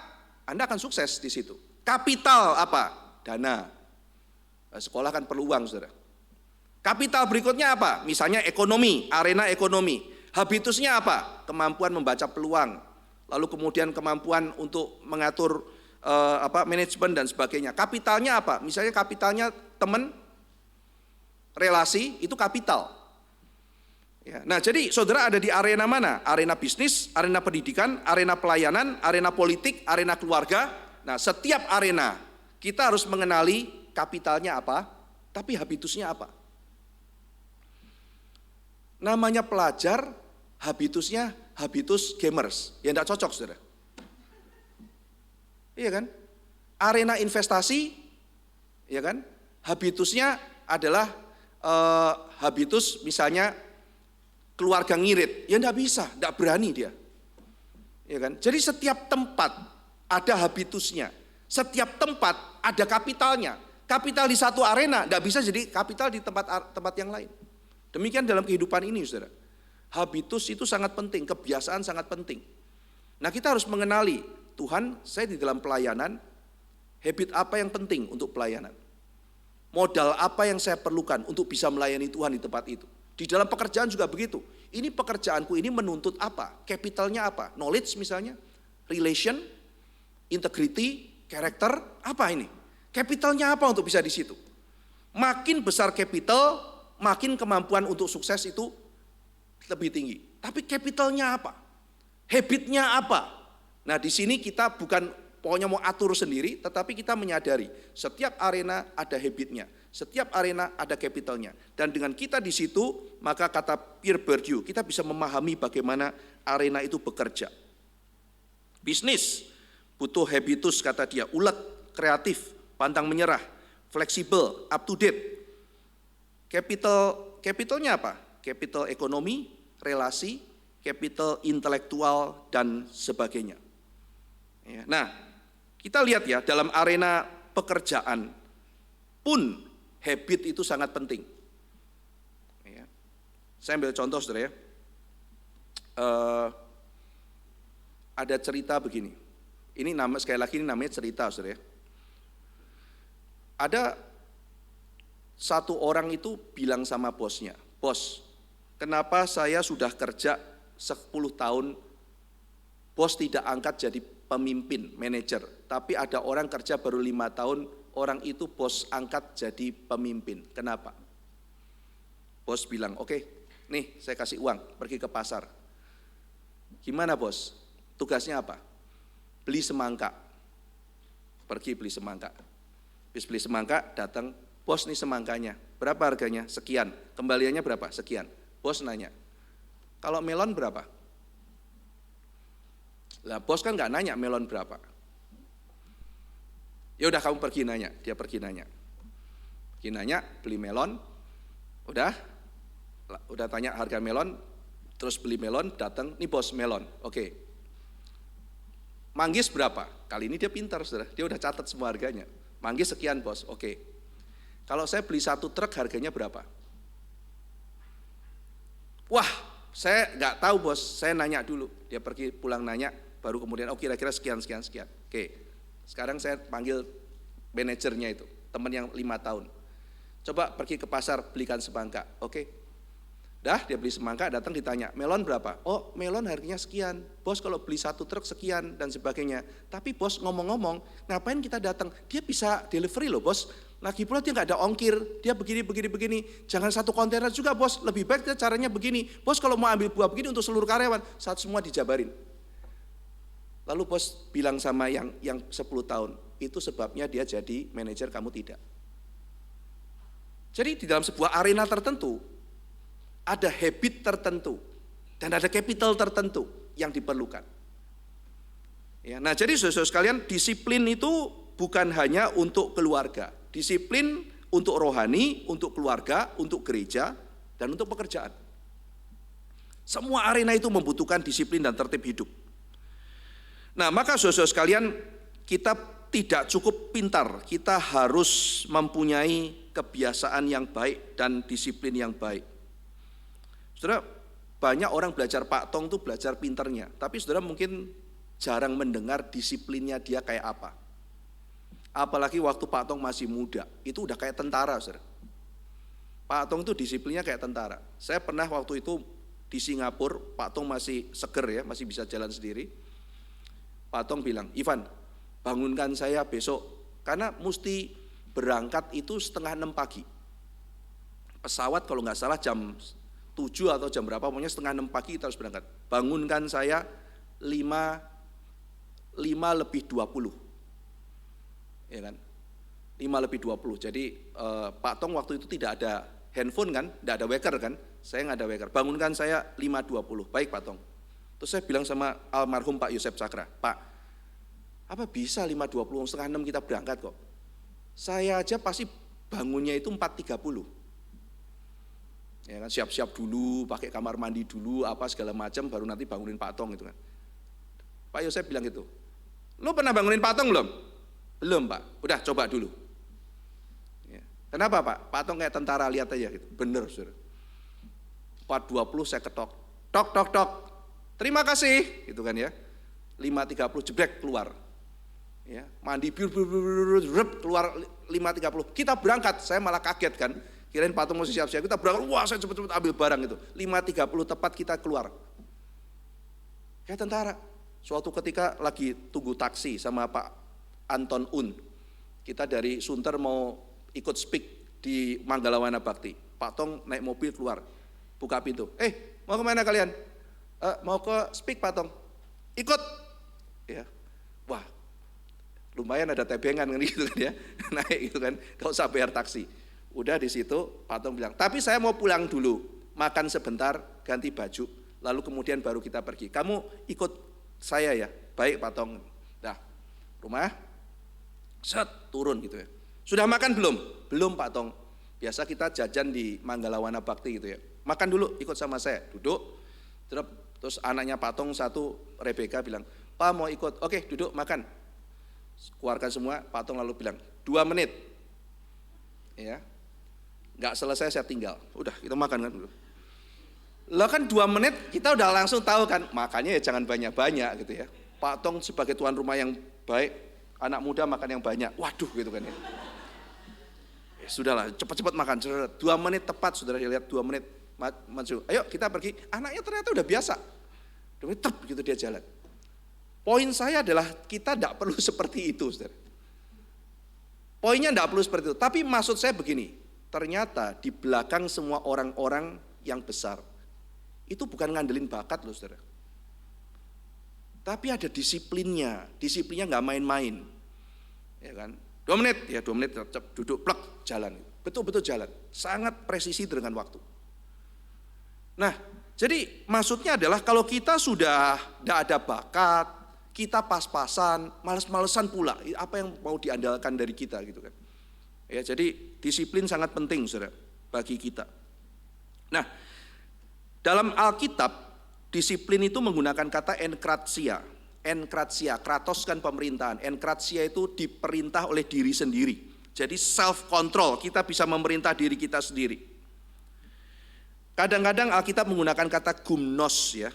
Anda akan sukses di situ. Kapital apa? Dana. Sekolah kan perlu uang, saudara. Kapital berikutnya apa? Misalnya ekonomi, arena ekonomi. Habitusnya apa? Kemampuan membaca peluang. Lalu kemudian kemampuan untuk mengatur manajemen dan sebagainya. Kapitalnya apa? Misalnya kapitalnya teman, relasi, itu kapital. Ya, nah jadi saudara ada di arena mana? Arena bisnis, arena pendidikan, arena pelayanan, arena politik, arena keluarga. Nah setiap arena kita harus mengenali kapitalnya apa, tapi habitusnya apa. Namanya pelajar, habitusnya habitus gamers. Ya enggak cocok, saudara. Iya kan? Arena investasi, ya kan? Habitusnya adalah habitus misalnya keluarga ngirit. Ya enggak bisa, enggak berani dia. Ya kan? Jadi setiap tempat ada habitusnya. Setiap tempat ada kapitalnya. Kapital di satu arena enggak bisa jadi kapital di tempat yang lain. Demikian dalam kehidupan ini, saudara. Habitus itu sangat penting, kebiasaan sangat penting. Nah, kita harus mengenali, Tuhan, saya di dalam pelayanan, habit apa yang penting untuk pelayanan? Modal apa yang saya perlukan untuk bisa melayani Tuhan di tempat itu? Di dalam pekerjaan juga begitu. Ini pekerjaanku ini menuntut apa? Capitalnya apa? Knowledge misalnya, relation, integrity, karakter, apa ini? Capitalnya apa untuk bisa di situ? Makin besar capital, makin kemampuan untuk sukses itu lebih tinggi. Tapi capitalnya apa? Habitnya apa? Nah, di sini kita bukan pokoknya mau atur sendiri, tetapi kita menyadari setiap arena ada habitnya, setiap arena ada capitalnya. Dan dengan kita di situ, maka kata Pierre Bourdieu, kita bisa memahami bagaimana arena itu bekerja. Bisnis butuh habitus, kata dia, ulet, kreatif, pantang menyerah, fleksibel, up to date. Capitalnya apa? Capital ekonomi, relasi, capital intelektual, dan sebagainya. Nah, kita lihat ya, dalam arena pekerjaan pun habit itu sangat penting. Saya ambil contoh, saudara ya. Ada cerita begini. Ini sekali lagi ini namanya cerita, saudara ya. Ada satu orang itu bilang sama bosnya, bos, kenapa saya sudah kerja 10 tahun, bos tidak angkat jadi pemimpin, manajer, tapi ada orang kerja baru 5 tahun, orang itu bos angkat jadi pemimpin, kenapa? Bos bilang, oke, nih saya kasih uang, pergi ke pasar. Gimana bos? Tugasnya apa? Beli semangka. Pergi beli semangka. Habis beli semangka, datang, bos nih semangkanya, berapa harganya? Sekian. Kembaliannya berapa? Sekian. Bos nanya, kalau melon berapa? Lah bos kan nggak nanya melon berapa. Ya udah kamu pergi nanya, dia pergi nanya. Pergi nanya, beli melon, udah tanya harga melon, terus beli melon, datang, nih bos melon, oke. Manggis berapa? Kali ini dia pintar, saudara, dia udah catat semua harganya. Manggis sekian bos, oke. Kalau saya beli 1 truk harganya berapa? Wah, saya nggak tahu bos, saya nanya dulu. Dia pergi pulang nanya, baru kemudian kira-kira sekian. Oke, sekarang saya panggil manajernya itu, teman yang 5 tahun. Coba pergi ke pasar belikan semangka, oke. Dah dia beli semangka, datang ditanya, melon berapa? Oh melon harganya sekian, bos kalau beli 1 truk sekian dan sebagainya. Tapi bos ngomong-ngomong, ngapain kita datang? Dia bisa delivery loh bos, lagi pula dia nggak ada ongkir, dia begini. Jangan 1 kontainer juga bos, lebih baik dia caranya begini. Bos kalau mau ambil buah begini untuk seluruh karyawan, saat semua dijabarin. Lalu bos bilang sama yang 10 tahun, itu sebabnya dia jadi manajer, kamu tidak. Jadi di dalam sebuah arena tertentu, ada habit tertentu dan ada capital tertentu yang diperlukan. Ya, nah jadi saudara sekalian, disiplin itu bukan hanya untuk keluarga, disiplin untuk rohani, untuk keluarga, untuk gereja, dan untuk pekerjaan. Semua arena itu membutuhkan disiplin dan tertib hidup. Nah maka saudara sekalian, kita tidak cukup pintar, kita harus mempunyai kebiasaan yang baik dan disiplin yang baik. Saudara, banyak orang belajar Pak Tong itu belajar pinternya, tapi saudara mungkin jarang mendengar disiplinnya dia kayak apa. Apalagi waktu Pak Tong masih muda, itu udah kayak tentara, saudara. Pak Tong itu disiplinnya kayak tentara. Saya pernah waktu itu di Singapura, Pak Tong masih seger ya, masih bisa jalan sendiri. Pak Tong bilang, Ivan, bangunkan saya besok, karena mesti berangkat itu 5:30 pagi. Pesawat kalau nggak salah jam 7 atau jam berapa, pokoknya 5:30 pagi kita harus berangkat. Bangunkan saya 5:20. Ya kan? 5:20. Jadi Pak Tong waktu itu tidak ada handphone kan, tidak ada weker kan, saya nggak ada weker. Bangunkan saya 5:20, baik Pak Tong. Terus saya bilang sama almarhum Pak Yosep Cakra, Pak, apa bisa 5:20, 5:30 kita berangkat kok. Saya aja pasti bangunnya itu 4:30. Ya kan, siap-siap dulu, pakai kamar mandi dulu, apa segala macam, baru nanti bangunin Pak Tong gitu kan. Pak Yosep bilang gitu, lo pernah bangunin Pak Tong belum? Belum Pak, udah coba dulu. Ya. Kenapa Pak? Pak Tong kayak tentara, lihat aja gitu. Bener saudara. 4:20 saya ketok, tok tok tok, terima kasih, gitu kan ya. 5:30 jebrek keluar. Ya, mandi keluar 5:30. Kita berangkat, saya malah kaget kan. Kirain Pak Tong masih siap-siap, kita berangkat, wah saya cepet-cepet ambil barang itu. 5:30 tepat kita keluar. Kayak tentara. Suatu ketika lagi tunggu taksi sama Pak Anton Un. Kita dari Sunter mau ikut speak di Manggalawana Bakti. Pak Tong naik mobil keluar, buka pintu. Mau kemana kalian? Mau ke speak Pak Tong. Ikut. Ya. Wah, lumayan ada tebengan kan gitu kan ya. Naik gitu kan, gak usah bayar taksi. Udah di situ Pak Tong bilang, tapi saya mau pulang dulu, makan sebentar, ganti baju, lalu kemudian baru kita pergi. Kamu ikut saya ya, baik Pak Tong. Nah, rumah, set turun gitu ya. Sudah makan belum? Belum Pak Tong. Biasa kita jajan di Manggalawana Bakti gitu ya. Makan dulu, ikut sama saya, duduk. Terus anaknya Pak Tong satu, Rebecca bilang, Pak mau ikut, oke duduk makan. Keluarkan semua, Pak Tong lalu bilang, 2 menit. Ya. Nggak selesai saya tinggal, udah kita makan kan dulu. Lah kan 2 menit kita udah langsung tahu kan, makannya ya jangan banyak-banyak gitu ya. Pak Tong sebagai tuan rumah yang baik, anak muda makan yang banyak, waduh gitu kan ya. Sudahlah, cepat-cepat makan, 2 menit tepat, saudara lihat 2 menit maju. Ayo kita pergi, anaknya ternyata udah biasa, udah tep gitu dia jalan. Poin saya adalah kita tidak perlu seperti itu, saudara. Poinnya tidak perlu seperti itu, tapi maksud saya begini. Ternyata di belakang semua orang-orang yang besar itu bukan ngandelin bakat loh saudara, tapi ada disiplinnya nggak main-main, ya kan? 2 menit, ya 2 menit duduk plek jalan, betul-betul jalan, sangat presisi dengan waktu. Nah, jadi maksudnya adalah kalau kita sudah tidak ada bakat, kita pas-pasan, males-malesan pula, apa yang mau diandalkan dari kita gitu kan? Ya, jadi disiplin sangat penting saudara bagi kita. Nah, dalam Alkitab disiplin itu menggunakan kata enkratia. Enkratia, kratos kan pemerintahan. Enkratia itu diperintah oleh diri sendiri. Jadi self control, kita bisa memerintah diri kita sendiri. Kadang-kadang Alkitab menggunakan kata gumnos ya,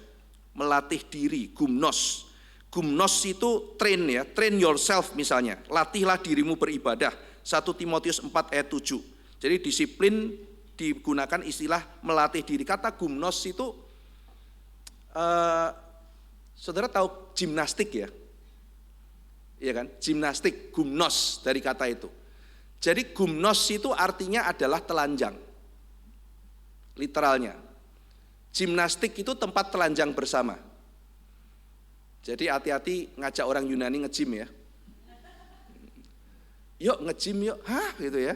melatih diri, gumnos. Gumnos itu train ya, train yourself misalnya, latihlah dirimu beribadah. 1 Timotius 4 ayat 7. Jadi disiplin digunakan istilah melatih diri. Kata gumnos itu, saudara tahu gimnastik ya? Iya kan? Gimnastik, gumnos dari kata itu. Jadi gumnos itu artinya adalah telanjang. Literalnya. Gimnastik itu tempat telanjang bersama. Jadi hati-hati ngajak orang Yunani nge-gym ya. Yuk nge-gym yuk, hah gitu ya.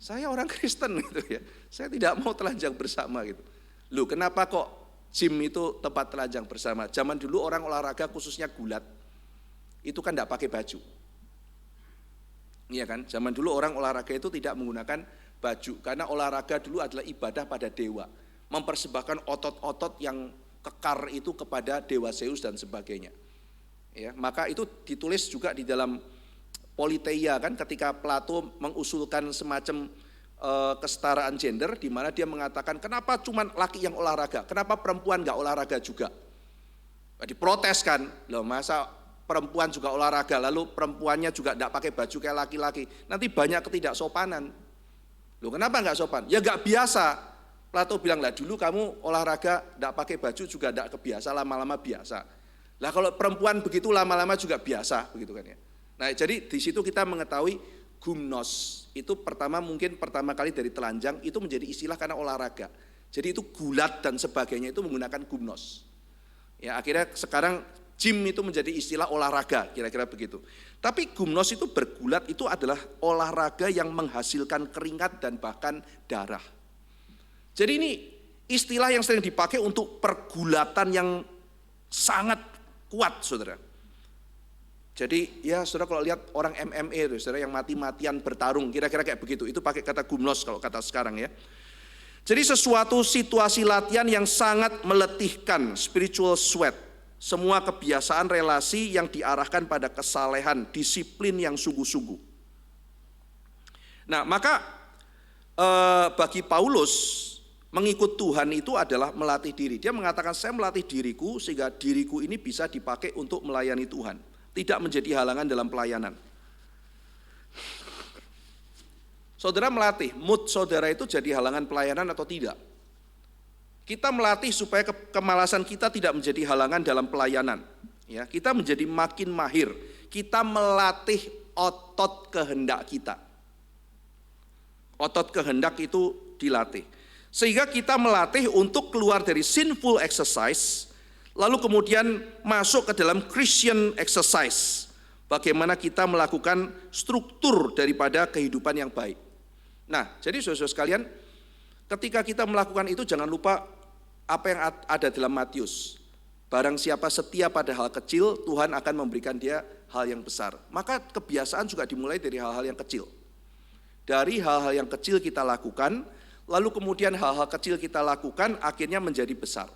Saya orang Kristen gitu ya. Saya tidak mau telanjang bersama gitu. Loh kenapa kok gym itu tempat telanjang bersama? Zaman dulu orang olahraga khususnya gulat, itu kan tidak pakai baju. Iya kan? Zaman dulu orang olahraga itu tidak menggunakan baju. Karena olahraga dulu adalah ibadah pada dewa. Mempersembahkan otot-otot yang kekar itu kepada dewa Zeus dan sebagainya. Ya, maka itu ditulis juga di dalam Politeia kan, ketika Plato mengusulkan semacam kesetaraan gender, di mana dia mengatakan kenapa cuma laki yang olahraga, kenapa perempuan nggak olahraga juga? Diprotes kan, loh masa perempuan juga olahraga, lalu perempuannya juga nggak pakai baju kayak laki-laki, nanti banyak ketidaksopanan. Loh kenapa nggak sopan? Ya nggak biasa. Plato bilang lah dulu kamu olahraga nggak pakai baju juga nggak kebiasa, lama-lama biasa. Lah kalau perempuan begitu lama-lama juga biasa, begitu kan ya. Nah jadi di situ kita mengetahui gumnos itu mungkin pertama kali dari telanjang itu menjadi istilah karena olahraga. Jadi itu gulat dan sebagainya itu menggunakan gumnos. Ya akhirnya sekarang Gym itu menjadi istilah olahraga, kira-kira begitu. Tapi gumnos itu bergulat itu adalah olahraga yang menghasilkan keringat dan bahkan darah. Jadi ini istilah yang sering dipakai untuk pergulatan yang sangat kuat, saudara. Jadi ya saudara kalau lihat orang MMA itu, saudara yang mati-matian bertarung, kira-kira kayak begitu. Itu pakai kata gumnos kalau kata sekarang ya. Jadi sesuatu situasi latihan yang sangat meletihkan, spiritual sweat. Semua kebiasaan relasi yang diarahkan pada kesalehan, disiplin yang sungguh-sungguh. Nah maka bagi Paulus, mengikut Tuhan itu adalah melatih diri. Dia mengatakan saya melatih diriku sehingga diriku ini bisa dipakai untuk melayani Tuhan. Tidak menjadi halangan dalam pelayanan. Saudara melatih, mood saudara itu jadi halangan pelayanan atau tidak? Kita melatih supaya kemalasan kita tidak menjadi halangan dalam pelayanan. Ya, kita menjadi makin mahir. Kita melatih otot kehendak kita. Otot kehendak itu dilatih. Sehingga kita melatih untuk keluar dari sinful exercise, lalu kemudian masuk ke dalam Christian exercise. Bagaimana kita melakukan struktur daripada kehidupan yang baik. Nah, jadi saudara-saudara sekalian, ketika kita melakukan itu jangan lupa apa yang ada dalam Matius. Barang siapa setia pada hal kecil, Tuhan akan memberikan dia hal yang besar. Maka kebiasaan juga dimulai dari hal-hal yang kecil. Dari hal-hal yang kecil kita lakukan, lalu kemudian hal-hal kecil kita lakukan akhirnya menjadi besar.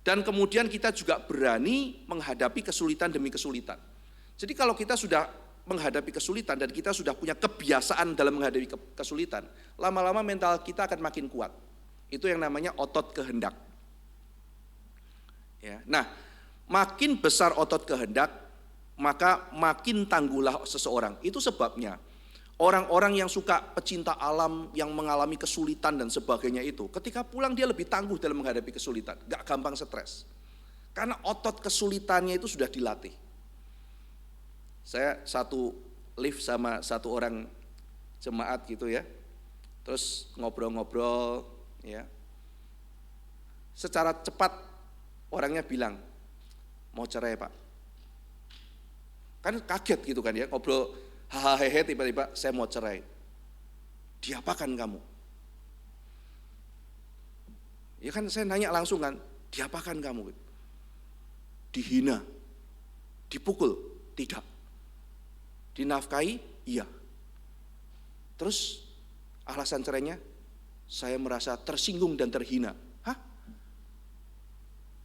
Dan kemudian kita juga berani menghadapi kesulitan demi kesulitan. Jadi kalau kita sudah menghadapi kesulitan dan kita sudah punya kebiasaan dalam menghadapi kesulitan, lama-lama mental kita akan makin kuat. Itu yang namanya otot kehendak. Ya, nah, makin besar otot kehendak, maka makin tangguhlah seseorang. Itu sebabnya orang-orang yang suka pecinta alam, yang mengalami kesulitan dan sebagainya itu, ketika pulang dia lebih tangguh dalam menghadapi kesulitan, gak gampang stres. Karena otot kesulitannya itu sudah dilatih. Saya satu lift sama satu orang jemaat gitu ya, terus ngobrol-ngobrol ya. Secara cepat orangnya bilang, mau cerai Pak. Kan kaget gitu kan ya, ngobrol hahaha tiba-tiba saya mau cerai. Diapakan kamu? Ya kan saya nanya langsung kan, diapakan kamu? Dihina, dipukul, tidak. Dinafkahi, iya. Terus alasan cerainya, saya merasa tersinggung dan terhina. Hah?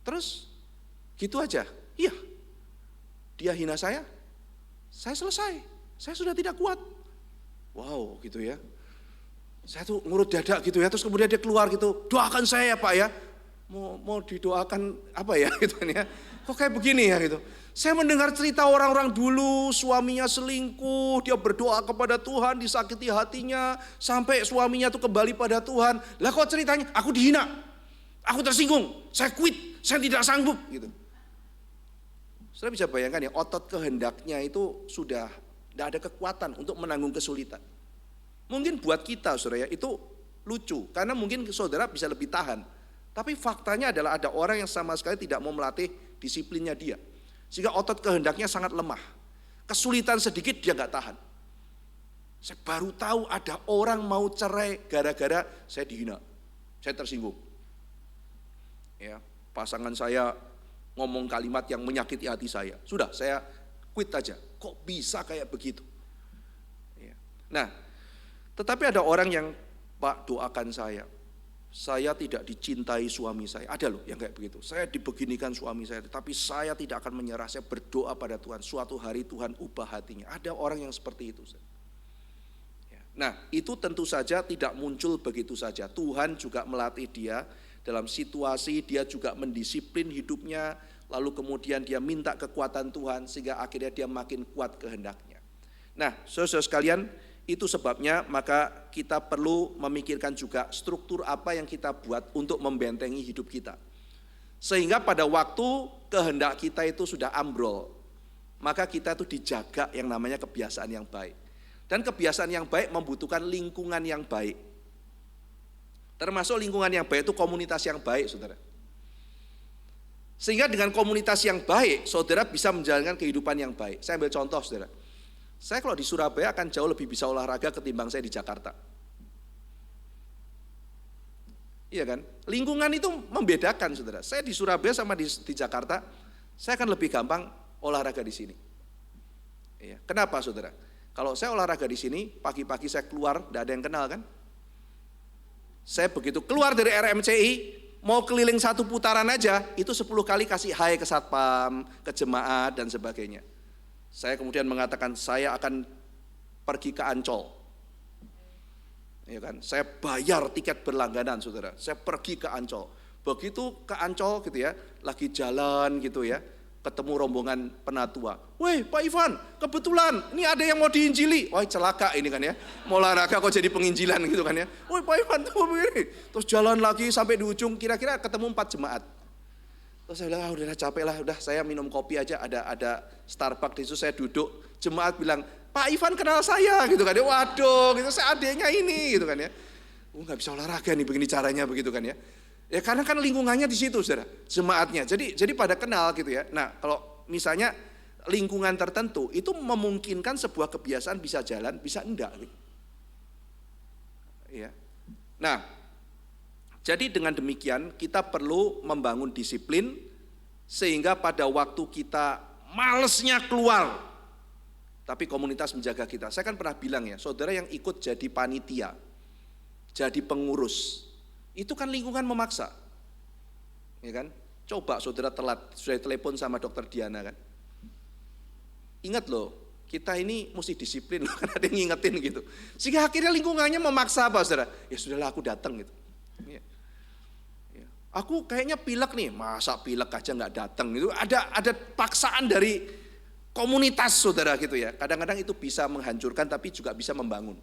Terus gitu aja? Iya. Dia hina saya selesai. Saya sudah tidak kuat. Wow, gitu ya. Saya tuh ngurut dada gitu ya, terus kemudian dia keluar gitu, doakan saya ya Pak ya. Mau didoakan apa ya gitu ya. Kok kayak begini ya gitu. Saya mendengar cerita orang-orang dulu, suaminya selingkuh, dia berdoa kepada Tuhan, disakiti hatinya, sampai suaminya tuh kembali pada Tuhan. Lah kok ceritanya, aku dihina, aku tersinggung, saya quit, saya tidak sanggup gitu. Saudara bisa bayangkan ya, otot kehendaknya itu sudah tidak ada kekuatan untuk menanggung kesulitan. Mungkin buat kita saudara ya, itu lucu, karena mungkin saudara bisa lebih tahan. Tapi faktanya adalah ada orang yang sama sekali tidak mau melatih disiplinnya dia. Sehingga otot kehendaknya sangat lemah. Kesulitan sedikit dia nggak tahan. Saya baru tahu ada orang mau cerai gara-gara saya dihina, saya tersinggung. Ya, pasangan saya ngomong kalimat yang menyakiti hati saya. Sudah, saya quit aja. Kok bisa kayak begitu? Ya. Nah, tetapi ada orang yang, Pak doakan saya tidak dicintai suami saya. Ada loh yang kayak begitu. Saya dibeginikan suami saya, tapi saya tidak akan menyerah. Saya berdoa pada Tuhan. Suatu hari Tuhan ubah hatinya. Ada orang yang seperti itu. Nah, itu tentu saja tidak muncul begitu saja. Tuhan juga melatih dia dalam situasi, dia juga mendisiplin hidupnya, lalu kemudian dia minta kekuatan Tuhan sehingga akhirnya dia makin kuat kehendaknya. Nah, saudara-saudara sekalian, itu sebabnya maka kita perlu memikirkan juga struktur apa yang kita buat untuk membentengi hidup kita. Sehingga pada waktu kehendak kita itu sudah ambrol, maka kita itu dijaga yang namanya kebiasaan yang baik. Dan kebiasaan yang baik membutuhkan lingkungan yang baik. Termasuk lingkungan yang baik itu komunitas yang baik, saudara. Sehingga dengan komunitas yang baik, saudara bisa menjalankan kehidupan yang baik. Saya ambil contoh, saudara. Saya kalau di Surabaya akan jauh lebih bisa olahraga ketimbang saya di Jakarta. Iya kan? Lingkungan itu membedakan, saudara. Saya di Surabaya sama di Jakarta, saya akan lebih gampang olahraga di sini. Iya. Kenapa, saudara? Kalau saya olahraga di sini, pagi-pagi saya keluar, tidak ada yang kenal kan? Saya begitu keluar dari RMCI, mau keliling satu putaran aja, itu 10 kali kasih hai ke satpam, ke jemaat, dan sebagainya. Saya kemudian mengatakan, saya akan pergi ke Ancol. Ya kan? Saya bayar tiket berlangganan, saudara. Saya pergi ke Ancol. Begitu ke Ancol gitu ya, lagi jalan gitu ya, ketemu rombongan penatua. Weh Pak Ivan, kebetulan ini ada yang mau diinjili. Wah celaka ini kan ya, mau olahraga kok jadi penginjilan gitu kan ya. Weh Pak Ivan tuh begini. Terus jalan lagi sampai di ujung, kira-kira ketemu 4 jemaat. Terus saya bilang, udah capek lah, udah saya minum kopi aja, ada Starbucks di situ, saya duduk. Jemaat bilang, Pak Ivan kenal saya gitu kan ya. Waduh, gitu, saya adiknya ini gitu kan ya. Nggak bisa olahraga nih begini caranya begitu kan ya. Ya karena kan lingkungannya di situ, saudara, jemaatnya. Jadi pada kenal gitu ya. Nah kalau misalnya lingkungan tertentu itu memungkinkan sebuah kebiasaan bisa jalan, bisa enggak. Gitu. Ya. Nah, jadi dengan demikian kita perlu membangun disiplin sehingga pada waktu kita malesnya keluar, tapi komunitas menjaga kita. Saya kan pernah bilang ya, saudara yang ikut jadi panitia, jadi pengurus, itu kan lingkungan memaksa, ya kan? Coba saudara telat, sudah telepon sama dokter Diana kan? Ingat loh, kita ini mesti disiplin loh, kan ada yang ngingetin gitu. Sehingga akhirnya lingkungannya memaksa apa saudara? Ya sudahlah aku datang gitu. Ya. Ya. Aku kayaknya pilek nih, masa pilek aja nggak datang gitu. Ada paksaan dari komunitas saudara gitu ya. Kadang-kadang itu bisa menghancurkan tapi juga bisa membangun.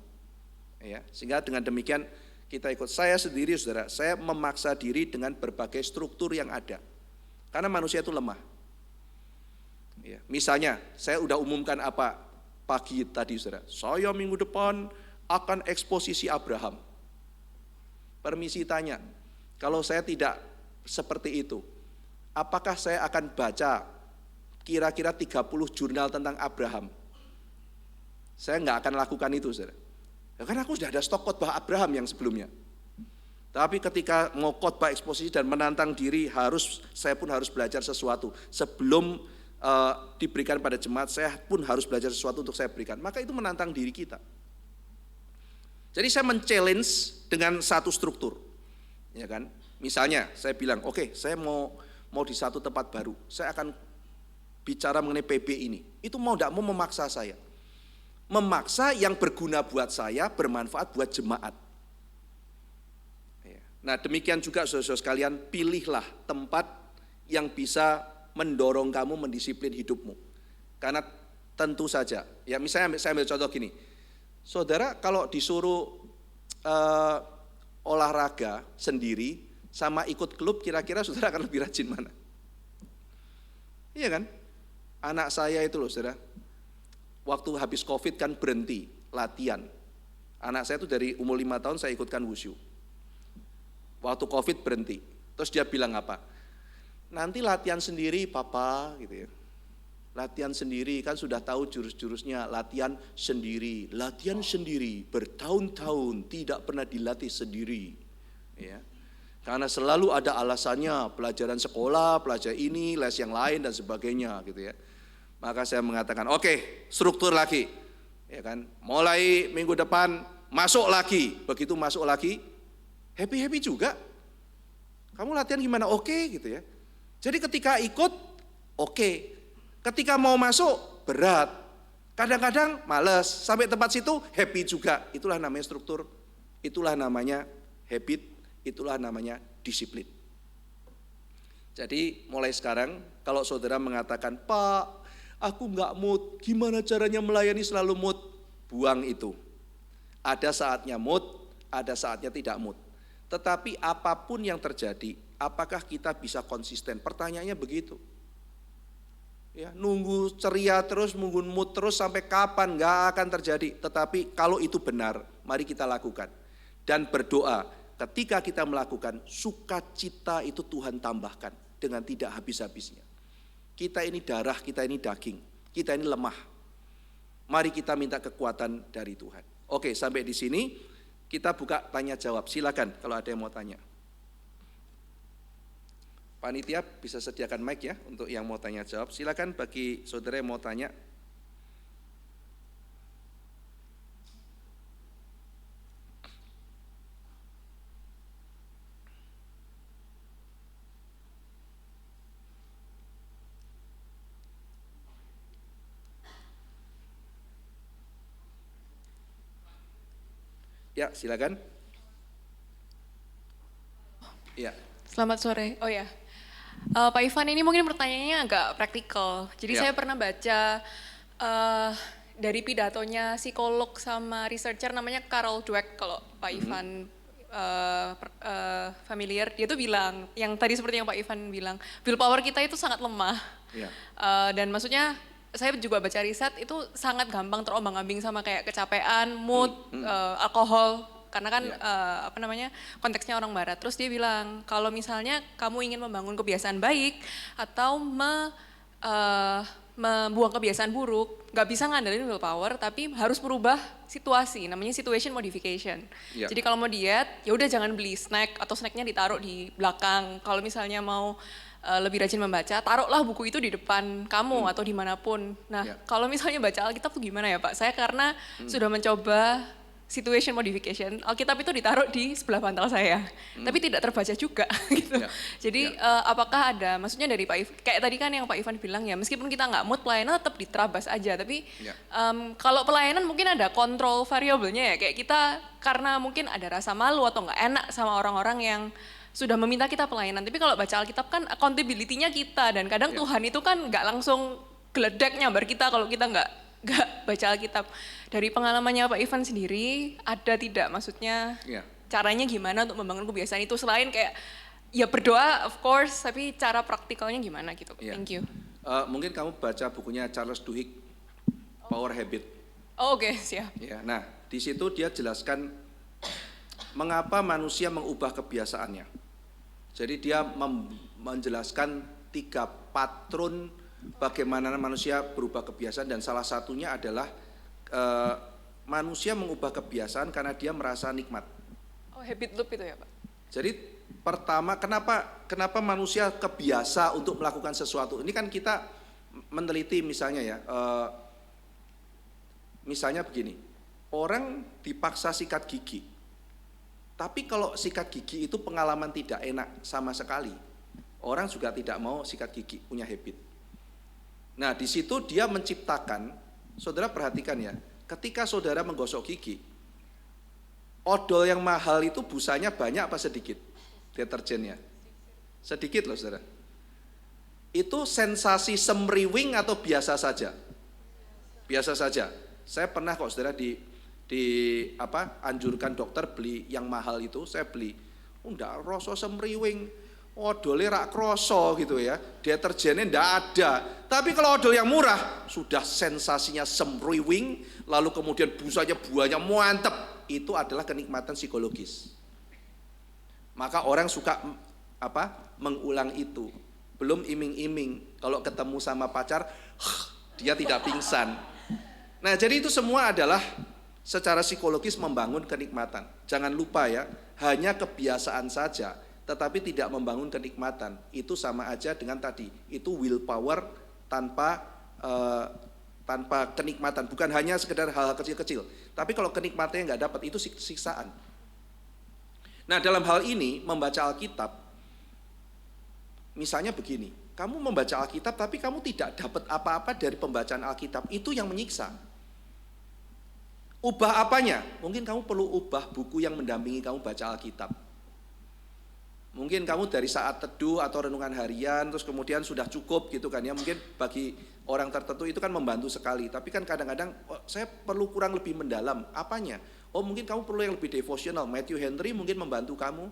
Ya. Sehingga dengan demikian kita ikut. Saya sendiri saudara, saya memaksa diri dengan berbagai struktur yang ada. Karena manusia itu lemah. Ya, misalnya, saya udah umumkan apa pagi tadi saudara. Saya minggu depan akan eksposisi Abraham. Permisi tanya, kalau saya tidak seperti itu, apakah saya akan baca kira-kira 30 jurnal tentang Abraham? Saya nggak akan lakukan itu saudara. Ya, karena aku sudah ada stok khotbah Abraham yang sebelumnya. Tapi ketika mau khotbah eksposisi dan menantang diri, saya pun harus belajar sesuatu. Sebelum diberikan pada jemaat, saya pun harus belajar sesuatu untuk saya berikan. Maka itu menantang diri kita. Jadi saya men-challenge dengan satu struktur. Ya kan? Misalnya saya bilang, oke, saya mau di satu tempat baru. Saya akan bicara mengenai PB ini. Itu mau tidak mau memaksa saya. Memaksa yang berguna buat saya, bermanfaat buat jemaat. Nah demikian juga saudara-saudara sekalian, pilihlah tempat yang bisa mendorong kamu mendisiplin hidupmu. Karena tentu saja, ya misalnya saya ambil contoh gini, saudara kalau disuruh olahraga sendiri sama ikut klub, kira-kira saudara akan lebih rajin mana? Iya kan? Anak saya itu loh saudara, waktu habis COVID kan berhenti latihan. Anak saya itu dari umur 5 tahun saya ikutkan wushu. Waktu COVID berhenti. Terus dia bilang apa? Nanti latihan sendiri papa gitu ya. Latihan sendiri, kan sudah tahu jurus-jurusnya. Latihan sendiri bertahun-tahun tidak pernah dilatih sendiri. Ya. Karena selalu ada alasannya, pelajaran sekolah, pelajaran ini, les yang lain dan sebagainya gitu ya. Maka saya mengatakan, oke, struktur lagi. Ya kan? Mulai minggu depan masuk lagi. Begitu masuk lagi, happy-happy juga. Kamu latihan gimana? Oke gitu ya. Jadi ketika ikut, oke. Ketika mau masuk, berat. Kadang-kadang males. Sampai tempat situ, happy juga. Itulah namanya struktur. Itulah namanya habit. Itulah namanya disiplin. Jadi mulai sekarang, kalau saudara mengatakan, Pak, aku nggak mood, gimana caranya melayani selalu mood? Buang itu. Ada saatnya mood, ada saatnya tidak mood. Tetapi apapun yang terjadi, apakah kita bisa konsisten? Pertanyaannya begitu. Ya, nunggu ceria terus, nunggu mood terus sampai kapan? Gak akan terjadi. Tetapi kalau itu benar, mari kita lakukan. Dan berdoa, ketika kita melakukan, sukacita itu Tuhan tambahkan. dengan tidak habis-habisnya. Kita ini darah, kita ini daging, kita ini lemah. Mari kita minta kekuatan dari Tuhan. Oke, sampai di sini kita buka tanya jawab. Silakan kalau ada yang mau tanya. Panitia bisa sediakan mic ya untuk yang mau tanya jawab. Silakan bagi saudara yang mau tanya. Ya, silakan. Ya. Selamat sore. Oh ya, Pak Ivan, ini mungkin pertanyaannya agak praktikal. Jadi saya pernah baca dari pidatonya psikolog sama researcher namanya Carol Dweck, kalau Pak Ivan familiar. Dia tuh bilang, yang tadi seperti yang Pak Ivan bilang, willpower kita itu sangat lemah. Dan maksudnya saya juga baca riset itu sangat gampang terombang-ambing sama kayak kecapean, mood, alkohol. Karena kan konteksnya orang barat. Terus dia bilang kalau misalnya kamu ingin membangun kebiasaan baik atau membuang kebiasaan buruk, nggak bisa ngandelin willpower, tapi harus merubah situasi, namanya situation modification. Jadi kalau mau diet, ya udah jangan beli snack atau snacknya ditaruh di belakang. Kalau misalnya mau lebih rajin membaca, taruhlah buku itu di depan kamu atau dimanapun. Nah, kalau misalnya baca Alkitab tuh gimana ya Pak? Saya karena sudah mencoba situation modification, Alkitab itu ditaruh di sebelah bantal saya, tapi tidak terbaca juga gitu. Jadi apakah ada, maksudnya dari Pak Ivan, kayak tadi kan yang Pak Ivan bilang ya, meskipun kita nggak mood, pelayanan tetap diterabas aja, tapi kalau pelayanan mungkin ada kontrol variabelnya ya, kayak kita karena mungkin ada rasa malu atau nggak enak sama orang-orang yang sudah meminta kita pelayanan, tapi kalau baca Alkitab kan accountability-nya kita, dan kadang Tuhan itu kan nggak langsung geledek nyambar kita kalau kita nggak baca Alkitab. Dari pengalamannya Pak Ivan sendiri, ada tidak maksudnya caranya gimana untuk membangun kebiasaan itu selain kayak ya berdoa of course, tapi cara praktikalnya gimana gitu. Thank you. Mungkin kamu baca bukunya Charles Duhigg, Power Habit. Oke, siap. Ya, nah di situ dia jelaskan mengapa manusia mengubah kebiasaannya. Jadi dia menjelaskan 3 patron bagaimana manusia berubah kebiasaan, dan salah satunya adalah manusia mengubah kebiasaan karena dia merasa nikmat. Oh, habit loop itu ya Pak? Jadi pertama, kenapa manusia kebiasa untuk melakukan sesuatu? Ini kan kita meneliti misalnya ya, misalnya begini, orang dipaksa sikat gigi. Tapi kalau sikat gigi itu pengalaman tidak enak sama sekali, orang juga tidak mau sikat gigi, punya habit. Nah di situ dia menciptakan, saudara perhatikan ya, ketika saudara menggosok gigi, odol yang mahal itu busanya banyak apa sedikit? Deterjennya? Sedikit loh saudara. Itu sensasi semriwing atau biasa saja? Biasa saja. Saya pernah kok saudara anjurkan dokter beli yang mahal itu, saya beli. Ndak rasa semriwing, odolnya rak kroso gitu ya, deterjennya ndak ada. Tapi kalau odol yang murah, sudah sensasinya semriwing, lalu kemudian busanya buahnya mantep. Itu adalah kenikmatan psikologis. Maka orang suka mengulang itu. Belum iming-iming, kalau ketemu sama pacar, dia tidak pingsan. Nah jadi itu semua adalah secara psikologis membangun kenikmatan. Jangan lupa ya, hanya kebiasaan saja, tetapi tidak membangun kenikmatan. Itu sama aja dengan tadi, itu willpower tanpa kenikmatan. Bukan hanya sekedar hal-hal kecil-kecil, tapi kalau kenikmatannya nggak dapat, itu siksaan. Nah dalam hal ini, membaca Alkitab, misalnya begini, kamu membaca Alkitab tapi kamu tidak dapat apa-apa dari pembacaan Alkitab, itu yang menyiksa. Ubah apanya? Mungkin kamu perlu ubah buku yang mendampingi kamu baca Alkitab. Mungkin kamu dari saat teduh atau renungan harian, terus kemudian sudah cukup gitu kan ya. Mungkin bagi orang tertentu itu kan membantu sekali. Tapi kan kadang-kadang saya perlu kurang lebih mendalam. Apanya? Oh mungkin kamu perlu yang lebih devosional. Matthew Henry mungkin membantu kamu.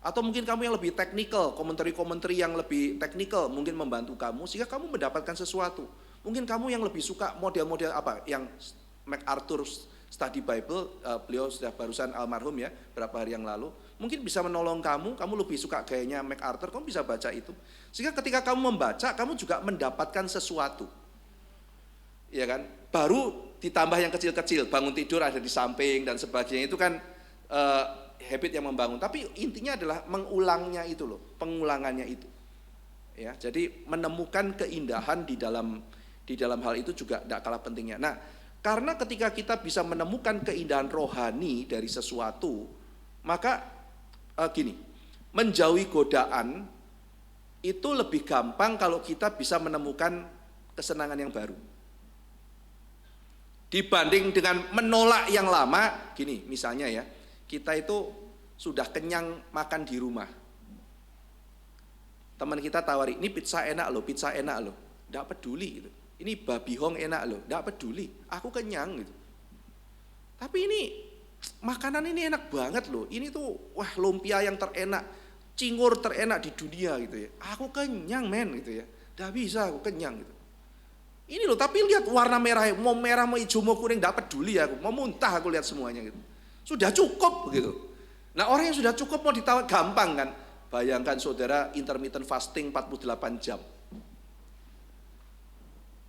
Atau mungkin kamu yang lebih teknikal, komentari-komentari yang lebih teknikal mungkin membantu kamu, sehingga kamu mendapatkan sesuatu. Mungkin kamu yang lebih suka model-model apa, yang MacArthur study Bible, beliau sudah barusan almarhum ya, berapa hari yang lalu. Mungkin bisa menolong kamu lebih suka gayanya MacArthur, kamu bisa baca itu. Sehingga ketika kamu membaca, kamu juga mendapatkan sesuatu. Ya kan? Baru ditambah yang kecil-kecil, bangun tidur ada di samping dan sebagainya, itu kan habit yang membangun. Tapi intinya adalah mengulangnya itu loh, pengulangannya itu. Ya, jadi menemukan keindahan di dalam hal itu juga tidak kalah pentingnya. Nah, karena ketika kita bisa menemukan keindahan rohani dari sesuatu, maka gini, menjauhi godaan itu lebih gampang kalau kita bisa menemukan kesenangan yang baru. Dibanding dengan menolak yang lama, gini misalnya ya, kita itu sudah kenyang makan di rumah. Teman kita tawari, ini pizza enak loh, tidak peduli gitu. Ini babi hong enak loh, tidak peduli, aku kenyang gitu. Tapi ini makanan ini enak banget loh, ini tuh wah lumpia yang terenak, cingur terenak di dunia gitu ya. Aku kenyang men gitu ya, tidak bisa aku kenyang gitu. Ini loh, tapi lihat warna merah, mau merah, mau hijau, mau kuning, tidak peduli aku, mau muntah aku lihat semuanya gitu. Sudah cukup begitu. Nah orang yang sudah cukup mau ditawar gampang kan. Bayangkan saudara intermittent fasting 48 jam.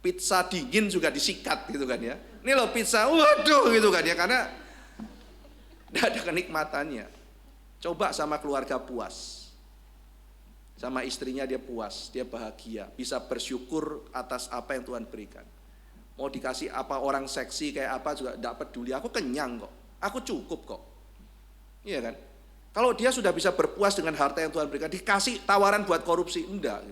Pizza dingin juga disikat gitu kan ya. Ini loh pizza, waduh gitu kan ya, karena tidak ada kenikmatannya. Coba sama keluarga puas. Sama istrinya dia puas, dia bahagia, bisa bersyukur atas apa yang Tuhan berikan. Mau dikasih apa orang seksi kayak apa juga tidak peduli, aku kenyang kok, aku cukup kok. Iya kan? Kalau dia sudah bisa berpuas dengan harta yang Tuhan berikan, dikasih tawaran buat korupsi, enggak.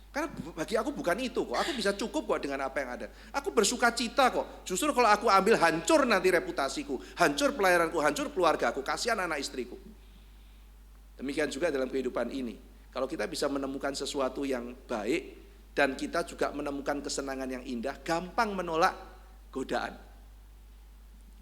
Karena bagi aku bukan itu kok, aku bisa cukup kok dengan apa yang ada. Aku bersuka cita kok, justru kalau aku ambil hancur nanti reputasiku, hancur pelayananku, hancur keluargaku, kasihan anak istriku. Demikian juga dalam kehidupan ini. Kalau kita bisa menemukan sesuatu yang baik dan kita juga menemukan kesenangan yang indah, gampang menolak godaan.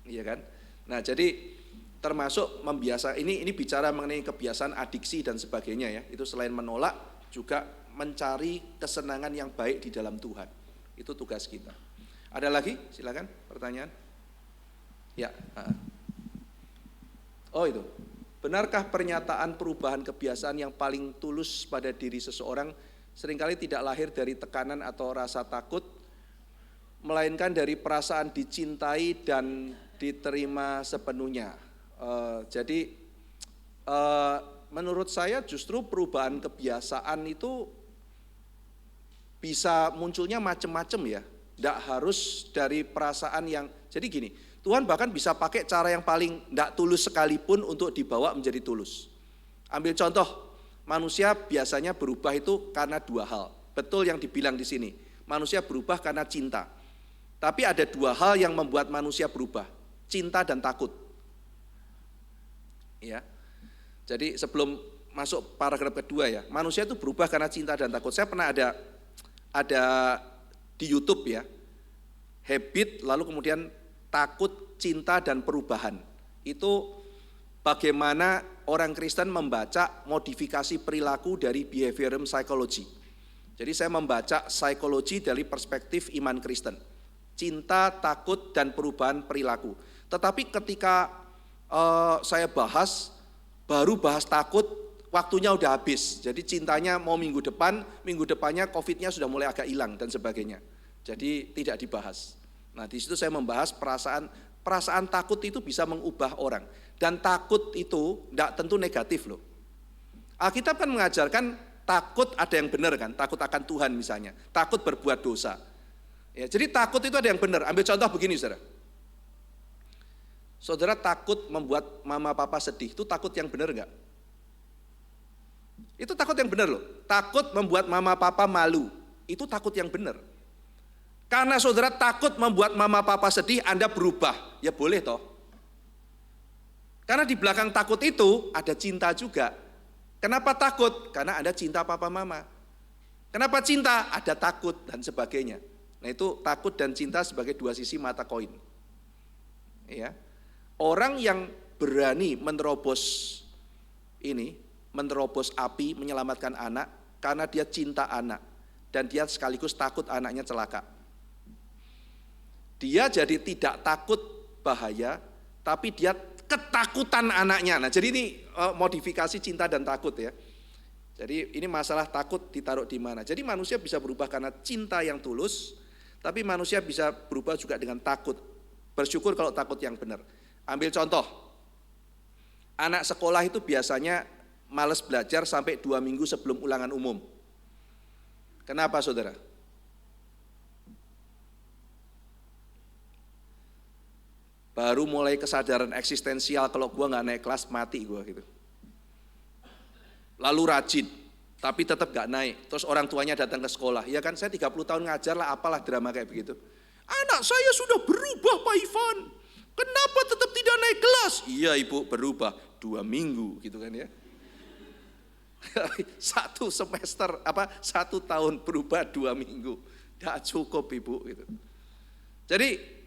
Iya kan? Nah, jadi termasuk membiasa ini bicara mengenai kebiasaan adiksi dan sebagainya ya. Itu selain menolak juga mencari kesenangan yang baik di dalam Tuhan. Itu tugas kita. Ada lagi? Silakan pertanyaan. Ya. Oh itu. Benarkah pernyataan perubahan kebiasaan yang paling tulus pada diri seseorang seringkali tidak lahir dari tekanan atau rasa takut, melainkan dari perasaan dicintai dan diterima sepenuhnya? Jadi menurut saya justru perubahan kebiasaan itu bisa munculnya macam-macam ya. Tidak harus dari perasaan yang, jadi gini, Tuhan bahkan bisa pakai cara yang paling tidak tulus sekalipun untuk dibawa menjadi tulus. Ambil contoh, manusia biasanya berubah itu karena dua hal. Betul yang dibilang di sini, manusia berubah karena cinta. Tapi ada dua hal yang membuat manusia berubah, cinta dan takut. Ya, jadi sebelum masuk paragraf kedua ya, manusia itu berubah karena cinta dan takut. Saya pernah ada di YouTube ya, habit lalu kemudian takut, cinta, dan perubahan. Itu bagaimana orang Kristen membaca modifikasi perilaku dari behavioral psychology. Jadi saya membaca psikologi dari perspektif iman Kristen. Cinta, takut, dan perubahan perilaku. Tetapi ketika saya baru bahas takut, waktunya udah habis. Jadi cintanya mau minggu depannya COVID-nya sudah mulai agak hilang dan sebagainya. Jadi tidak dibahas. Nah di situ saya membahas perasaan takut itu bisa mengubah orang. Dan takut itu tidak tentu negatif loh. Alkitab kan mengajarkan takut ada yang benar kan, takut akan Tuhan misalnya, takut berbuat dosa. Ya, jadi takut itu ada yang benar. Ambil contoh begini saudara. Saudara takut membuat mama papa sedih, itu takut yang benar enggak? Itu takut yang benar loh. Takut membuat mama papa malu, itu takut yang benar. Karena saudara takut membuat mama papa sedih, Anda berubah, ya boleh toh. Karena di belakang takut itu ada cinta juga. Kenapa takut? Karena Anda cinta papa mama. Kenapa cinta? Ada takut dan sebagainya. Nah itu takut dan cinta sebagai dua sisi mata koin. Ya. Orang yang berani menerobos api, menyelamatkan anak, karena dia cinta anak. Dan dia sekaligus takut anaknya celaka. Dia jadi tidak takut bahaya, tapi dia ketakutan anaknya. Nah, jadi ini modifikasi cinta dan takut ya. Jadi ini masalah takut ditaruh di mana. Jadi manusia bisa berubah karena cinta yang tulus, tapi manusia bisa berubah juga dengan takut. Bersyukur kalau takut yang benar. Ambil contoh, anak sekolah itu biasanya malas belajar sampai 2 minggu sebelum ulangan umum. Kenapa saudara? Baru mulai kesadaran eksistensial, kalau gua nggak naik kelas mati gua gitu. Lalu rajin, tapi tetap nggak naik. Terus orang tuanya datang ke sekolah, ya kan saya 30 tahun ngajar lah, apalah drama kayak begitu. Anak saya sudah berubah Pak Ivan, kenapa tetap tidak naik kelas? Iya ibu berubah 2 minggu gitu kan ya. 1 semester, 1 tahun berubah 2 minggu, nggak cukup ibu gitu. Jadi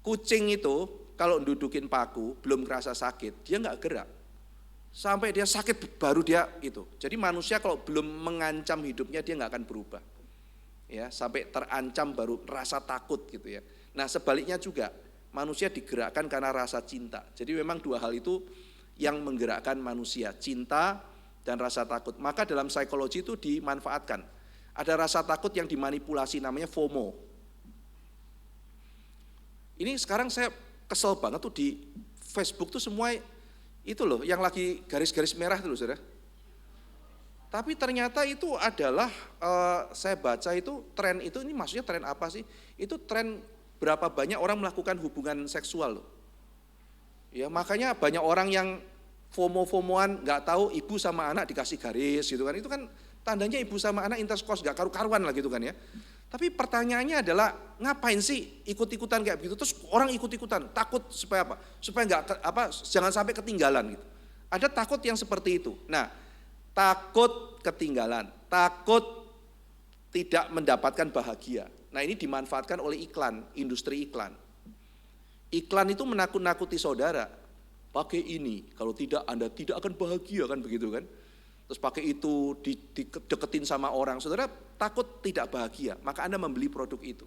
kucing itu kalau dudukin paku belum kerasa sakit, dia nggak gerak. Sampai dia sakit baru dia itu. Jadi manusia kalau belum mengancam hidupnya dia nggak akan berubah. Ya, sampai terancam baru rasa takut gitu ya. Nah, sebaliknya juga manusia digerakkan karena rasa cinta. Jadi memang 2 hal itu yang menggerakkan manusia, cinta dan rasa takut. Maka dalam psikologi itu dimanfaatkan. Ada rasa takut yang dimanipulasi namanya FOMO. Ini sekarang saya kesel banget tuh di Facebook tuh semua itu loh yang lagi garis-garis merah itu loh saudara. Tapi ternyata itu adalah saya baca itu tren itu, ini maksudnya tren apa sih? Itu tren berapa banyak orang melakukan hubungan seksual loh. Ya makanya banyak orang yang FOMO-FOMOan nggak tahu ibu sama anak dikasih garis gitu kan. Itu kan tandanya ibu sama anak intercourse nggak karu-karuan lah gitu kan ya. Tapi pertanyaannya adalah ngapain sih ikut-ikutan kayak begitu? Terus orang ikut-ikutan takut supaya apa? Supaya jangan sampai ketinggalan gitu. Ada takut yang seperti itu. Nah, takut ketinggalan, takut tidak mendapatkan bahagia. Nah, ini dimanfaatkan oleh iklan, industri iklan. Iklan itu menakut-nakuti saudara. Pakai ini, kalau tidak Anda tidak akan bahagia kan begitu kan? Terus pakai itu dideketin sama orang, saudara takut tidak bahagia, maka Anda membeli produk itu.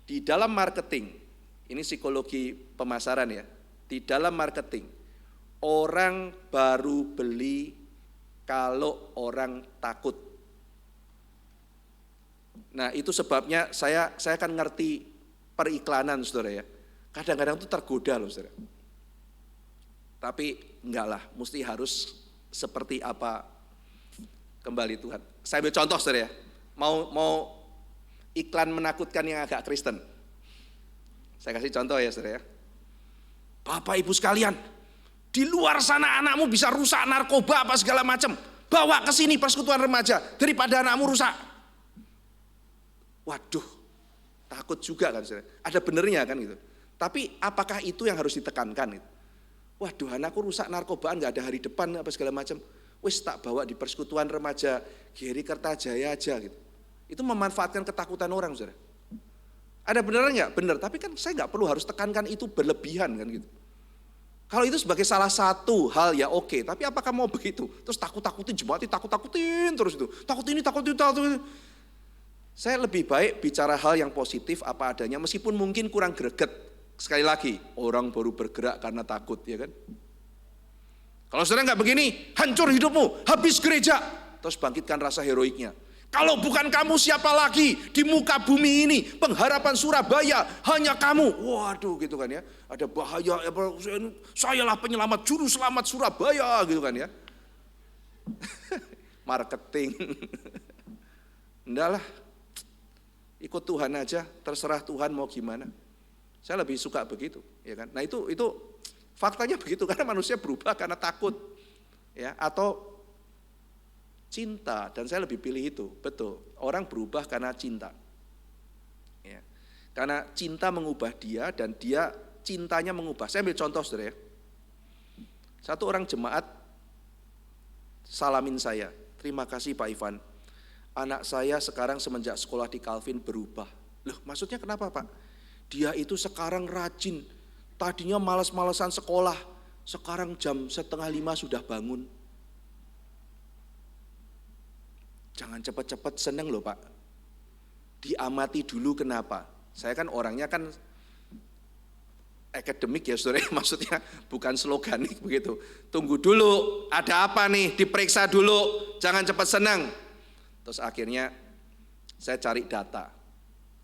Di dalam marketing, ini psikologi pemasaran ya, di dalam marketing, orang baru beli kalau orang takut. Nah itu sebabnya saya akan ngerti periklanan saudara ya, kadang-kadang itu tergoda loh saudara. Tapi enggak lah, mesti harus seperti apa kembali Tuhan. Saya ambil contoh saudara ya. Mau iklan menakutkan yang agak Kristen. Saya kasih contoh ya saudara ya. Bapak Ibu sekalian, di luar sana anakmu bisa rusak narkoba apa segala macam. Bawa ke sini persekutuan remaja daripada anakmu rusak. Waduh, takut juga kan saudara. Ada benernya kan gitu. Tapi apakah itu yang harus ditekankan itu? Waduh, anakku rusak narkobaan, nggak ada hari depan apa segala macam. Wis tak bawa di persekutuan remaja Geri Kertajaya aja gitu. Itu memanfaatkan ketakutan orang, saudara. Ada benernya nggak? Bener. Tapi kan saya nggak perlu harus tekankan itu berlebihan kan gitu. Kalau itu sebagai salah satu hal ya oke. Tapi apakah mau begitu? Terus takut-takutin jemaat, takut-takutin terus itu. Takut ini, takut itu, takut itu. Saya lebih baik bicara hal yang positif apa adanya, meskipun mungkin kurang greget. Sekali lagi, orang baru bergerak karena takut, ya kan? Kalau saudara nggak begini, hancur hidupmu, habis gereja, terus bangkitkan rasa heroiknya. Kalau bukan kamu siapa lagi di muka bumi ini, pengharapan Surabaya hanya kamu. Waduh, gitu kan ya? Ada bahaya, sayalah penyelamat, juru selamat Surabaya, gitu kan ya? Marketing, enggak lah, ikut Tuhan aja, terserah Tuhan mau gimana. Saya lebih suka begitu, ya kan? Nah itu faktanya begitu karena manusia berubah karena takut, ya atau cinta. Dan saya lebih pilih itu, betul. Orang berubah karena cinta, ya. Karena cinta mengubah dia dan dia cintanya mengubah. Saya ambil contoh, saudara. Ya. Satu orang jemaat salamin saya, terima kasih Pak Ivan. Anak saya sekarang semenjak sekolah di Calvin berubah. Loh, maksudnya kenapa Pak? Dia itu sekarang rajin, tadinya malas-malasan sekolah, sekarang jam 4:30 sudah bangun. Jangan cepat-cepat seneng loh Pak. Diamati dulu kenapa. Saya kan orangnya kan akademik ya saudara, maksudnya bukan sloganik begitu. Tunggu dulu, ada apa nih, diperiksa dulu, jangan cepat senang. Terus akhirnya saya cari data,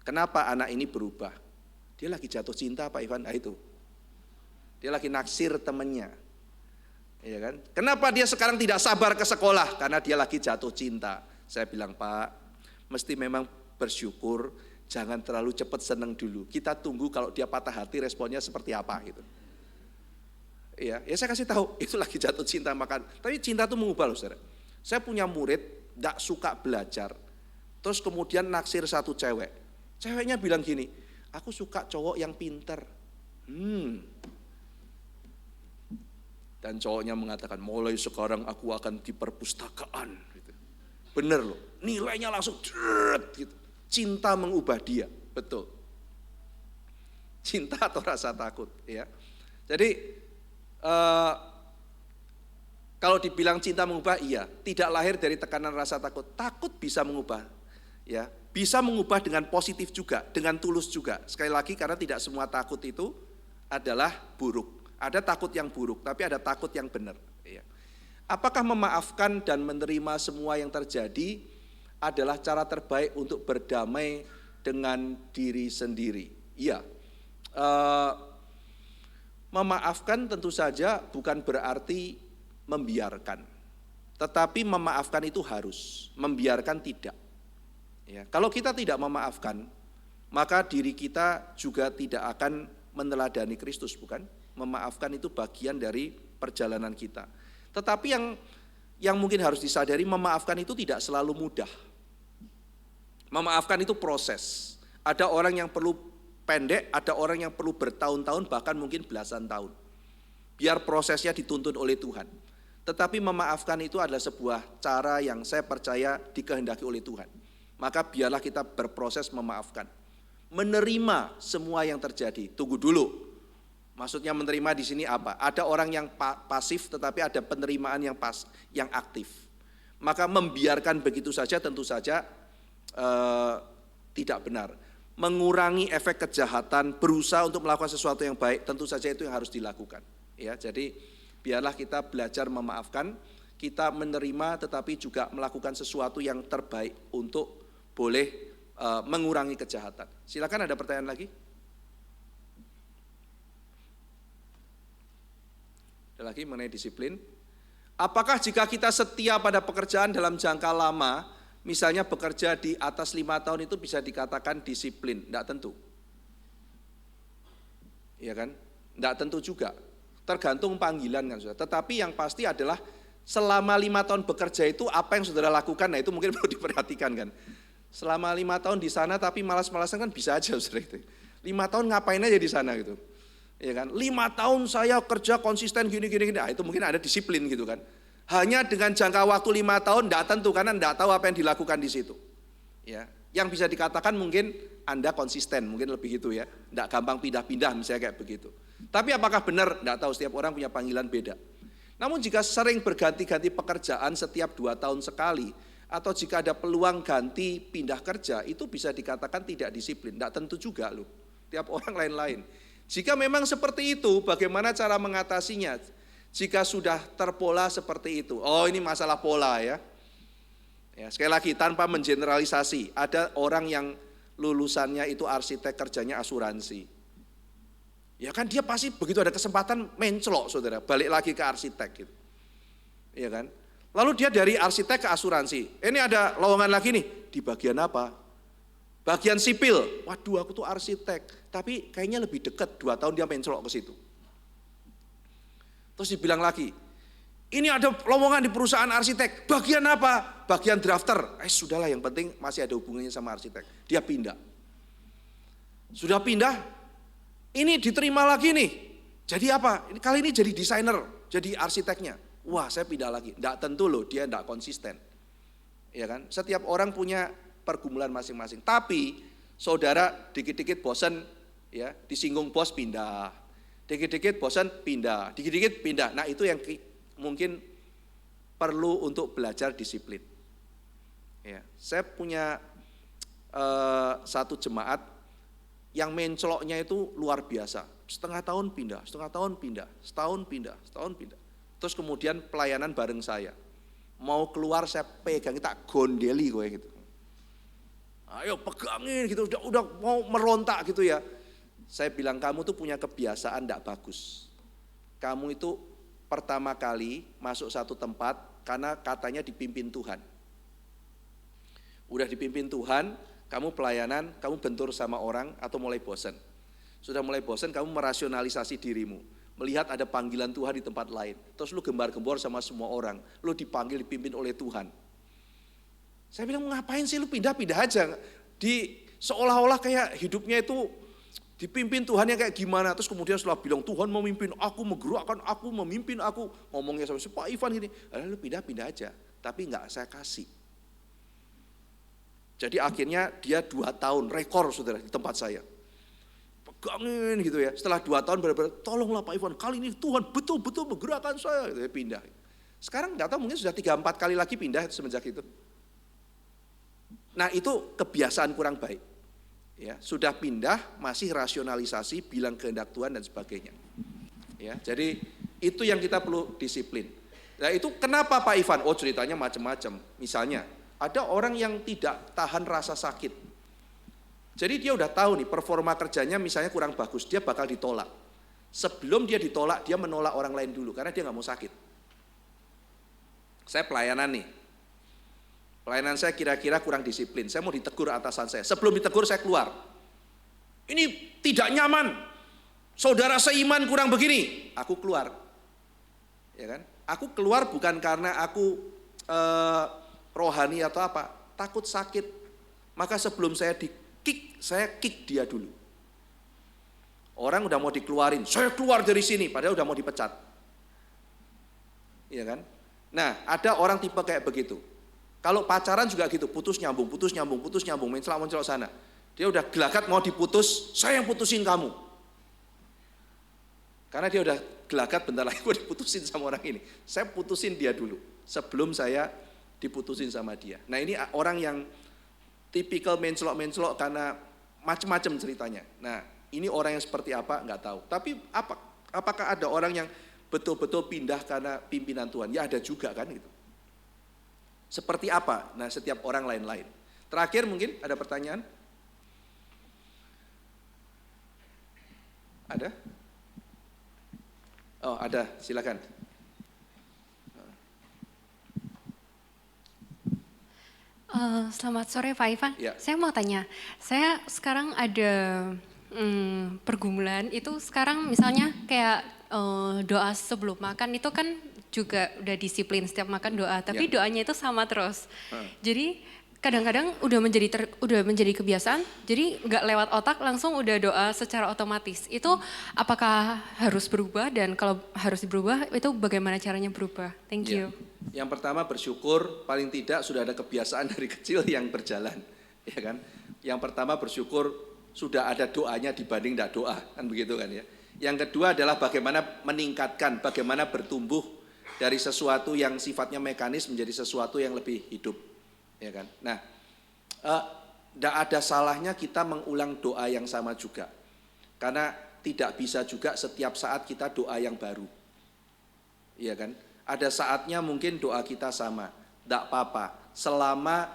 kenapa anak ini berubah. Dia lagi jatuh cinta Pak Ivan, itu. Dia lagi naksir temennya. Ya kan? Kenapa dia sekarang tidak sabar ke sekolah? Karena dia lagi jatuh cinta. Saya bilang, Pak, mesti memang bersyukur, jangan terlalu cepat senang dulu. Kita tunggu kalau dia patah hati responnya seperti apa gitu. Ya saya kasih tahu, itu lagi jatuh cinta makan. Tapi cinta itu mengubah loh saudara. Saya punya murid tidak suka belajar, terus kemudian naksir satu cewek. Ceweknya bilang gini, aku suka cowok yang pinter. Dan cowoknya mengatakan, mulai sekarang aku akan di perpustakaan. Gitu. Bener loh, nilainya langsung gitu. Cinta mengubah dia, betul. Cinta atau rasa takut, ya. Jadi kalau dibilang cinta mengubah, iya. Tidak lahir dari tekanan rasa takut. Takut bisa mengubah, ya. Bisa mengubah dengan positif juga, dengan tulus juga. Sekali lagi karena tidak semua takut itu adalah buruk. Ada takut yang buruk, tapi ada takut yang benar. Ya. Apakah memaafkan dan menerima semua yang terjadi adalah cara terbaik untuk berdamai dengan diri sendiri? Iya. Memaafkan tentu saja bukan berarti membiarkan. Tetapi memaafkan itu harus, membiarkan tidak. Ya. Kalau kita tidak memaafkan, maka diri kita juga tidak akan meneladani Kristus, bukan? Memaafkan itu bagian dari perjalanan kita. Tetapi yang mungkin harus disadari, memaafkan itu tidak selalu mudah. Memaafkan itu proses. Ada orang yang perlu pendek, ada orang yang perlu bertahun-tahun, bahkan mungkin belasan tahun. Biar prosesnya dituntun oleh Tuhan. Tetapi memaafkan itu adalah sebuah cara yang saya percaya dikehendaki oleh Tuhan. Maka biarlah kita berproses memaafkan. Menerima semua yang terjadi. Tunggu dulu. Maksudnya menerima di sini apa? Ada orang yang pasif, tetapi ada penerimaan yang aktif. Maka membiarkan begitu saja tentu saja tidak benar. Mengurangi efek kejahatan, berusaha untuk melakukan sesuatu yang baik, tentu saja itu yang harus dilakukan. Ya, jadi biarlah kita belajar memaafkan, kita menerima, tetapi juga melakukan sesuatu yang terbaik untuk boleh mengurangi kejahatan. Silakan, ada pertanyaan lagi? Lagi mengenai disiplin. Apakah jika kita setia pada pekerjaan dalam jangka lama, misalnya bekerja di atas 5 tahun itu bisa dikatakan disiplin? Tidak tentu. Iya kan? Tidak tentu juga. Tergantung panggilan kan saudara. Tetapi yang pasti adalah selama 5 tahun bekerja itu apa yang saudara lakukan, nah itu mungkin perlu diperhatikan kan. Selama 5 tahun di sana tapi malas-malasan kan bisa aja saudara itu. 5 tahun ngapain aja di sana gitu. Ya kan, 5 tahun saya kerja konsisten gini, nah, itu mungkin ada disiplin gitu kan. Hanya dengan jangka waktu 5 tahun tidak tentu karena tidak tahu apa yang dilakukan di situ. Ya, yang bisa dikatakan mungkin Anda konsisten, mungkin lebih itu ya, tidak gampang pindah-pindah misalnya kayak begitu. Tapi apakah benar? Tidak tahu, setiap orang punya panggilan beda. Namun jika sering berganti-ganti pekerjaan setiap 2 tahun sekali, atau jika ada peluang ganti pindah kerja, itu bisa dikatakan tidak disiplin. Tidak tentu juga loh, tiap orang lain-lain. Jika memang seperti itu, bagaimana cara mengatasinya? Jika sudah terpola seperti itu, oh ini masalah pola ya. Ya, sekali lagi tanpa mengeneralisasi, ada orang yang lulusannya itu arsitek, kerjanya asuransi. Ya kan dia pasti begitu ada kesempatan mencelok saudara, balik lagi ke arsitek gitu. Ya kan? Lalu dia dari arsitek ke asuransi. Ini ada lowongan lagi nih, di bagian apa? Bagian sipil. Waduh, aku tuh arsitek, tapi kayaknya lebih dekat, 2 tahun dia mencelok ke situ. Terus dibilang lagi, ini ada lowongan di perusahaan arsitek, bagian apa? Bagian drafter. Sudahlah, yang penting masih ada hubungannya sama arsitek. Dia pindah. Sudah pindah, ini diterima lagi nih. Jadi apa? Kali ini jadi desainer, jadi arsiteknya. Wah, saya pindah lagi. Tidak tentu loh, dia tidak konsisten. Ya kan? Setiap orang punya pergumulan masing-masing. Tapi saudara dikit-dikit bosan, ya, disinggung bos pindah. Dikit-dikit bosan pindah, dikit-dikit pindah. Nah, itu yang mungkin perlu untuk belajar disiplin. Ya, saya punya satu jemaat yang menceloknya itu luar biasa. setengah tahun pindah, setahun pindah. Terus kemudian pelayanan bareng saya. Mau keluar saya pegang, tak gondeli gue gitu. Ayo pegangin gitu, udah mau merontak gitu ya. Saya bilang, kamu tuh punya kebiasaan tidak bagus. Kamu itu pertama kali masuk satu tempat karena katanya dipimpin Tuhan. Udah dipimpin Tuhan, kamu pelayanan, kamu bentur sama orang atau mulai bosan. Sudah mulai bosan, kamu merasionalisasi dirimu. Melihat ada panggilan Tuhan di tempat lain. Terus lu gembar-gembor sama semua orang. Lu dipanggil, dipimpin oleh Tuhan. Saya bilang, ngapain sih lu pindah-pindah aja. Seolah-olah kayak hidupnya itu dipimpin Tuhan yang kayak gimana. Terus kemudian setelah bilang, Tuhan memimpin aku, menggerakkan aku, memimpin aku. Ngomongnya sama Pak Ivan gini, lu pindah-pindah aja. Tapi enggak saya kasih. Jadi akhirnya dia 2 tahun, rekor saudara di tempat saya. Pegangin gitu ya. Setelah 2 tahun benar-benar, tolonglah Pak Ivan, kali ini Tuhan betul-betul menggerakkan saya. Gitu ya, pindah. Sekarang enggak tahu, mungkin sudah 3-4 kali lagi pindah semenjak itu. Nah itu kebiasaan kurang baik. Ya, sudah pindah, masih rasionalisasi, bilang kehendak Tuhan dan sebagainya. Ya, jadi itu yang kita perlu disiplin. Nah itu kenapa Pak Ivan? Oh ceritanya macam-macam. Misalnya, ada orang yang tidak tahan rasa sakit. Jadi dia udah tahu nih performa kerjanya misalnya kurang bagus, dia bakal ditolak. Sebelum dia ditolak, dia menolak orang lain dulu karena dia nggak mau sakit. Saya pelayanan nih. Pelayanan saya kira-kira kurang disiplin. Saya mau ditegur atasan saya. Sebelum ditegur saya keluar. Ini tidak nyaman. Saudara seiman kurang begini. Aku keluar. Ya kan? Aku keluar bukan karena aku rohani atau apa. Takut sakit. Maka sebelum saya di-kick, saya kick dia dulu. Orang udah mau dikeluarin. Saya keluar dari sini. Padahal udah mau dipecat. Iya kan? Nah, ada orang tipe kayak begitu. Kalau pacaran juga gitu, putus nyambung, mencelak sana. Dia udah gelagat mau diputus, saya yang putusin kamu. Karena dia udah gelagat bentar lagi gue diputusin sama orang ini. Saya putusin dia dulu, sebelum saya diputusin sama dia. Nah ini orang yang tipikal mencelok karena macam-macam ceritanya. Nah ini orang yang seperti apa nggak tahu. Tapi apakah ada orang yang betul-betul pindah karena pimpinan Tuhan? Ya ada juga kan gitu. Seperti apa? Nah setiap orang lain-lain. Terakhir mungkin ada pertanyaan? Ada? Oh ada, silakan. Selamat sore Pak Ivan. Ya. Saya mau tanya, saya sekarang ada pergumulan itu sekarang misalnya kayak doa sebelum makan itu kan juga udah disiplin setiap makan doa, tapi doanya itu sama terus. Jadi kadang-kadang udah menjadi kebiasaan, jadi nggak lewat otak langsung udah doa secara otomatis. Itu apakah harus berubah dan kalau harus berubah itu bagaimana caranya berubah? Thank you. Yang pertama bersyukur paling tidak sudah ada kebiasaan dari kecil yang berjalan, ya kan? Yang pertama bersyukur sudah ada doanya dibanding tidak doa, kan begitu kan ya. Yang kedua adalah bagaimana meningkatkan, bagaimana bertumbuh dari sesuatu yang sifatnya mekanis menjadi sesuatu yang lebih hidup, ya kan. Nah, tidak ada salahnya kita mengulang doa yang sama juga, karena tidak bisa juga setiap saat kita doa yang baru, ya kan. Ada saatnya mungkin doa kita sama, tidak apa-apa, selama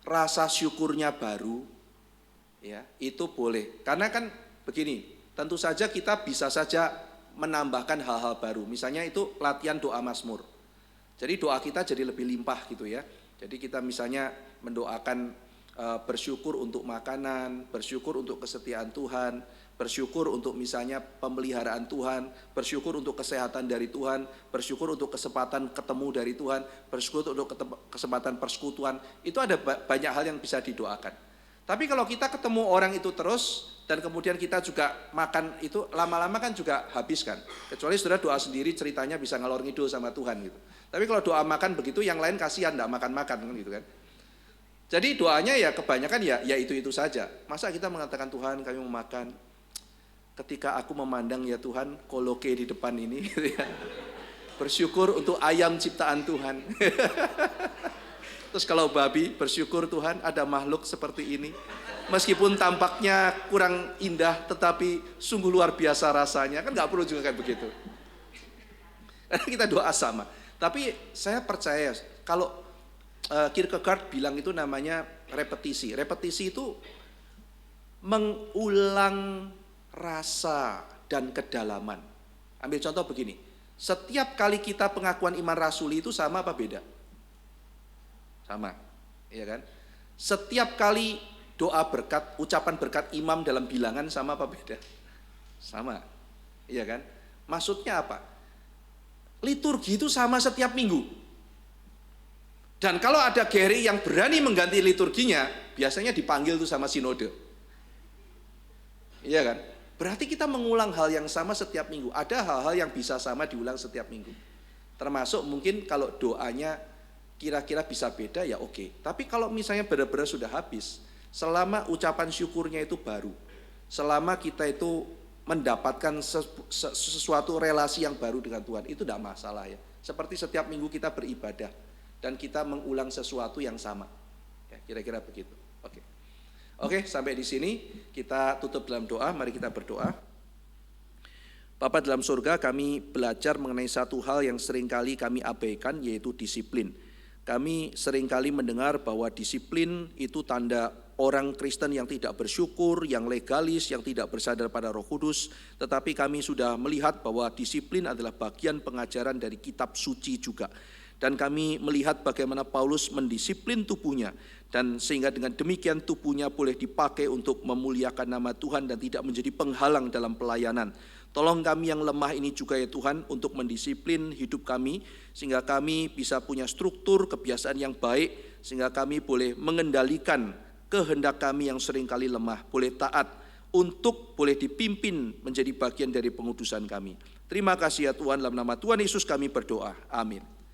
rasa syukurnya baru, ya itu boleh. Karena kan begini, tentu saja kita bisa saja menambahkan hal-hal baru. Misalnya itu latihan doa mazmur. Jadi doa kita jadi lebih limpah gitu ya. Jadi kita misalnya mendoakan bersyukur untuk makanan, bersyukur untuk kesetiaan Tuhan, bersyukur untuk misalnya pemeliharaan Tuhan, bersyukur untuk kesehatan dari Tuhan, bersyukur untuk kesempatan ketemu dari Tuhan, bersyukur untuk kesempatan persekutuan. Itu ada banyak hal yang bisa didoakan. Tapi kalau kita ketemu orang itu terus, dan kemudian kita juga makan itu lama-lama kan juga habis kan. Kecuali saudara doa sendiri ceritanya bisa ngalor ngidul sama Tuhan gitu. Tapi kalau doa makan begitu yang lain kasihan enggak makan-makan kan gitu kan. Jadi doanya ya kebanyakan ya itu saja. Masa kita mengatakan Tuhan kami mau makan. Ketika aku memandang ya Tuhan koloke di depan ini gitu ya. Bersyukur untuk ayam ciptaan Tuhan. Terus kalau babi bersyukur Tuhan ada makhluk seperti ini. Meskipun tampaknya kurang indah, tetapi sungguh luar biasa rasanya. Kan nggak perlu juga kayak begitu. Karena kita doa sama. Tapi saya percaya kalau Kierkegaard bilang itu namanya repetisi. Repetisi itu mengulang rasa dan kedalaman. Ambil contoh begini. Setiap kali kita pengakuan iman rasuli itu sama apa beda? Sama, ya kan? Setiap kali doa berkat, ucapan berkat imam dalam bilangan sama apa beda? Sama, iya kan? Maksudnya apa? Liturgi itu sama setiap minggu. Dan kalau ada geri yang berani mengganti liturginya, biasanya dipanggil tuh sama sinode. Iya kan? Berarti kita mengulang hal yang sama setiap minggu. Ada hal-hal yang bisa sama diulang setiap minggu. Termasuk mungkin kalau doanya kira-kira bisa beda ya oke. Tapi kalau misalnya benar-benar sudah habis, selama ucapan syukurnya itu baru, selama kita itu mendapatkan sesuatu relasi yang baru dengan Tuhan, itu tidak masalah ya. Seperti setiap minggu kita beribadah dan kita mengulang sesuatu yang sama. Ya, kira-kira begitu. Oke, sampai di sini kita tutup dalam doa. Mari kita berdoa. Bapa dalam surga, kami belajar mengenai satu hal yang seringkali kami abaikan, yaitu disiplin. Kami seringkali mendengar bahwa disiplin itu tanda orang Kristen yang tidak bersyukur, yang legalis, yang tidak bersandar pada Roh Kudus. Tetapi kami sudah melihat bahwa disiplin adalah bagian pengajaran dari kitab suci juga. Dan kami melihat bagaimana Paulus mendisiplin tubuhnya, dan sehingga dengan demikian tubuhnya boleh dipakai untuk memuliakan nama Tuhan dan tidak menjadi penghalang dalam pelayanan. Tolong kami yang lemah ini juga ya Tuhan untuk mendisiplin hidup kami, sehingga kami bisa punya struktur kebiasaan yang baik, sehingga kami boleh mengendalikan kehendak kami yang seringkali lemah, boleh taat untuk boleh dipimpin menjadi bagian dari pengudusan kami. Terima kasih ya Tuhan, dalam nama Tuhan Yesus kami berdoa. Amin.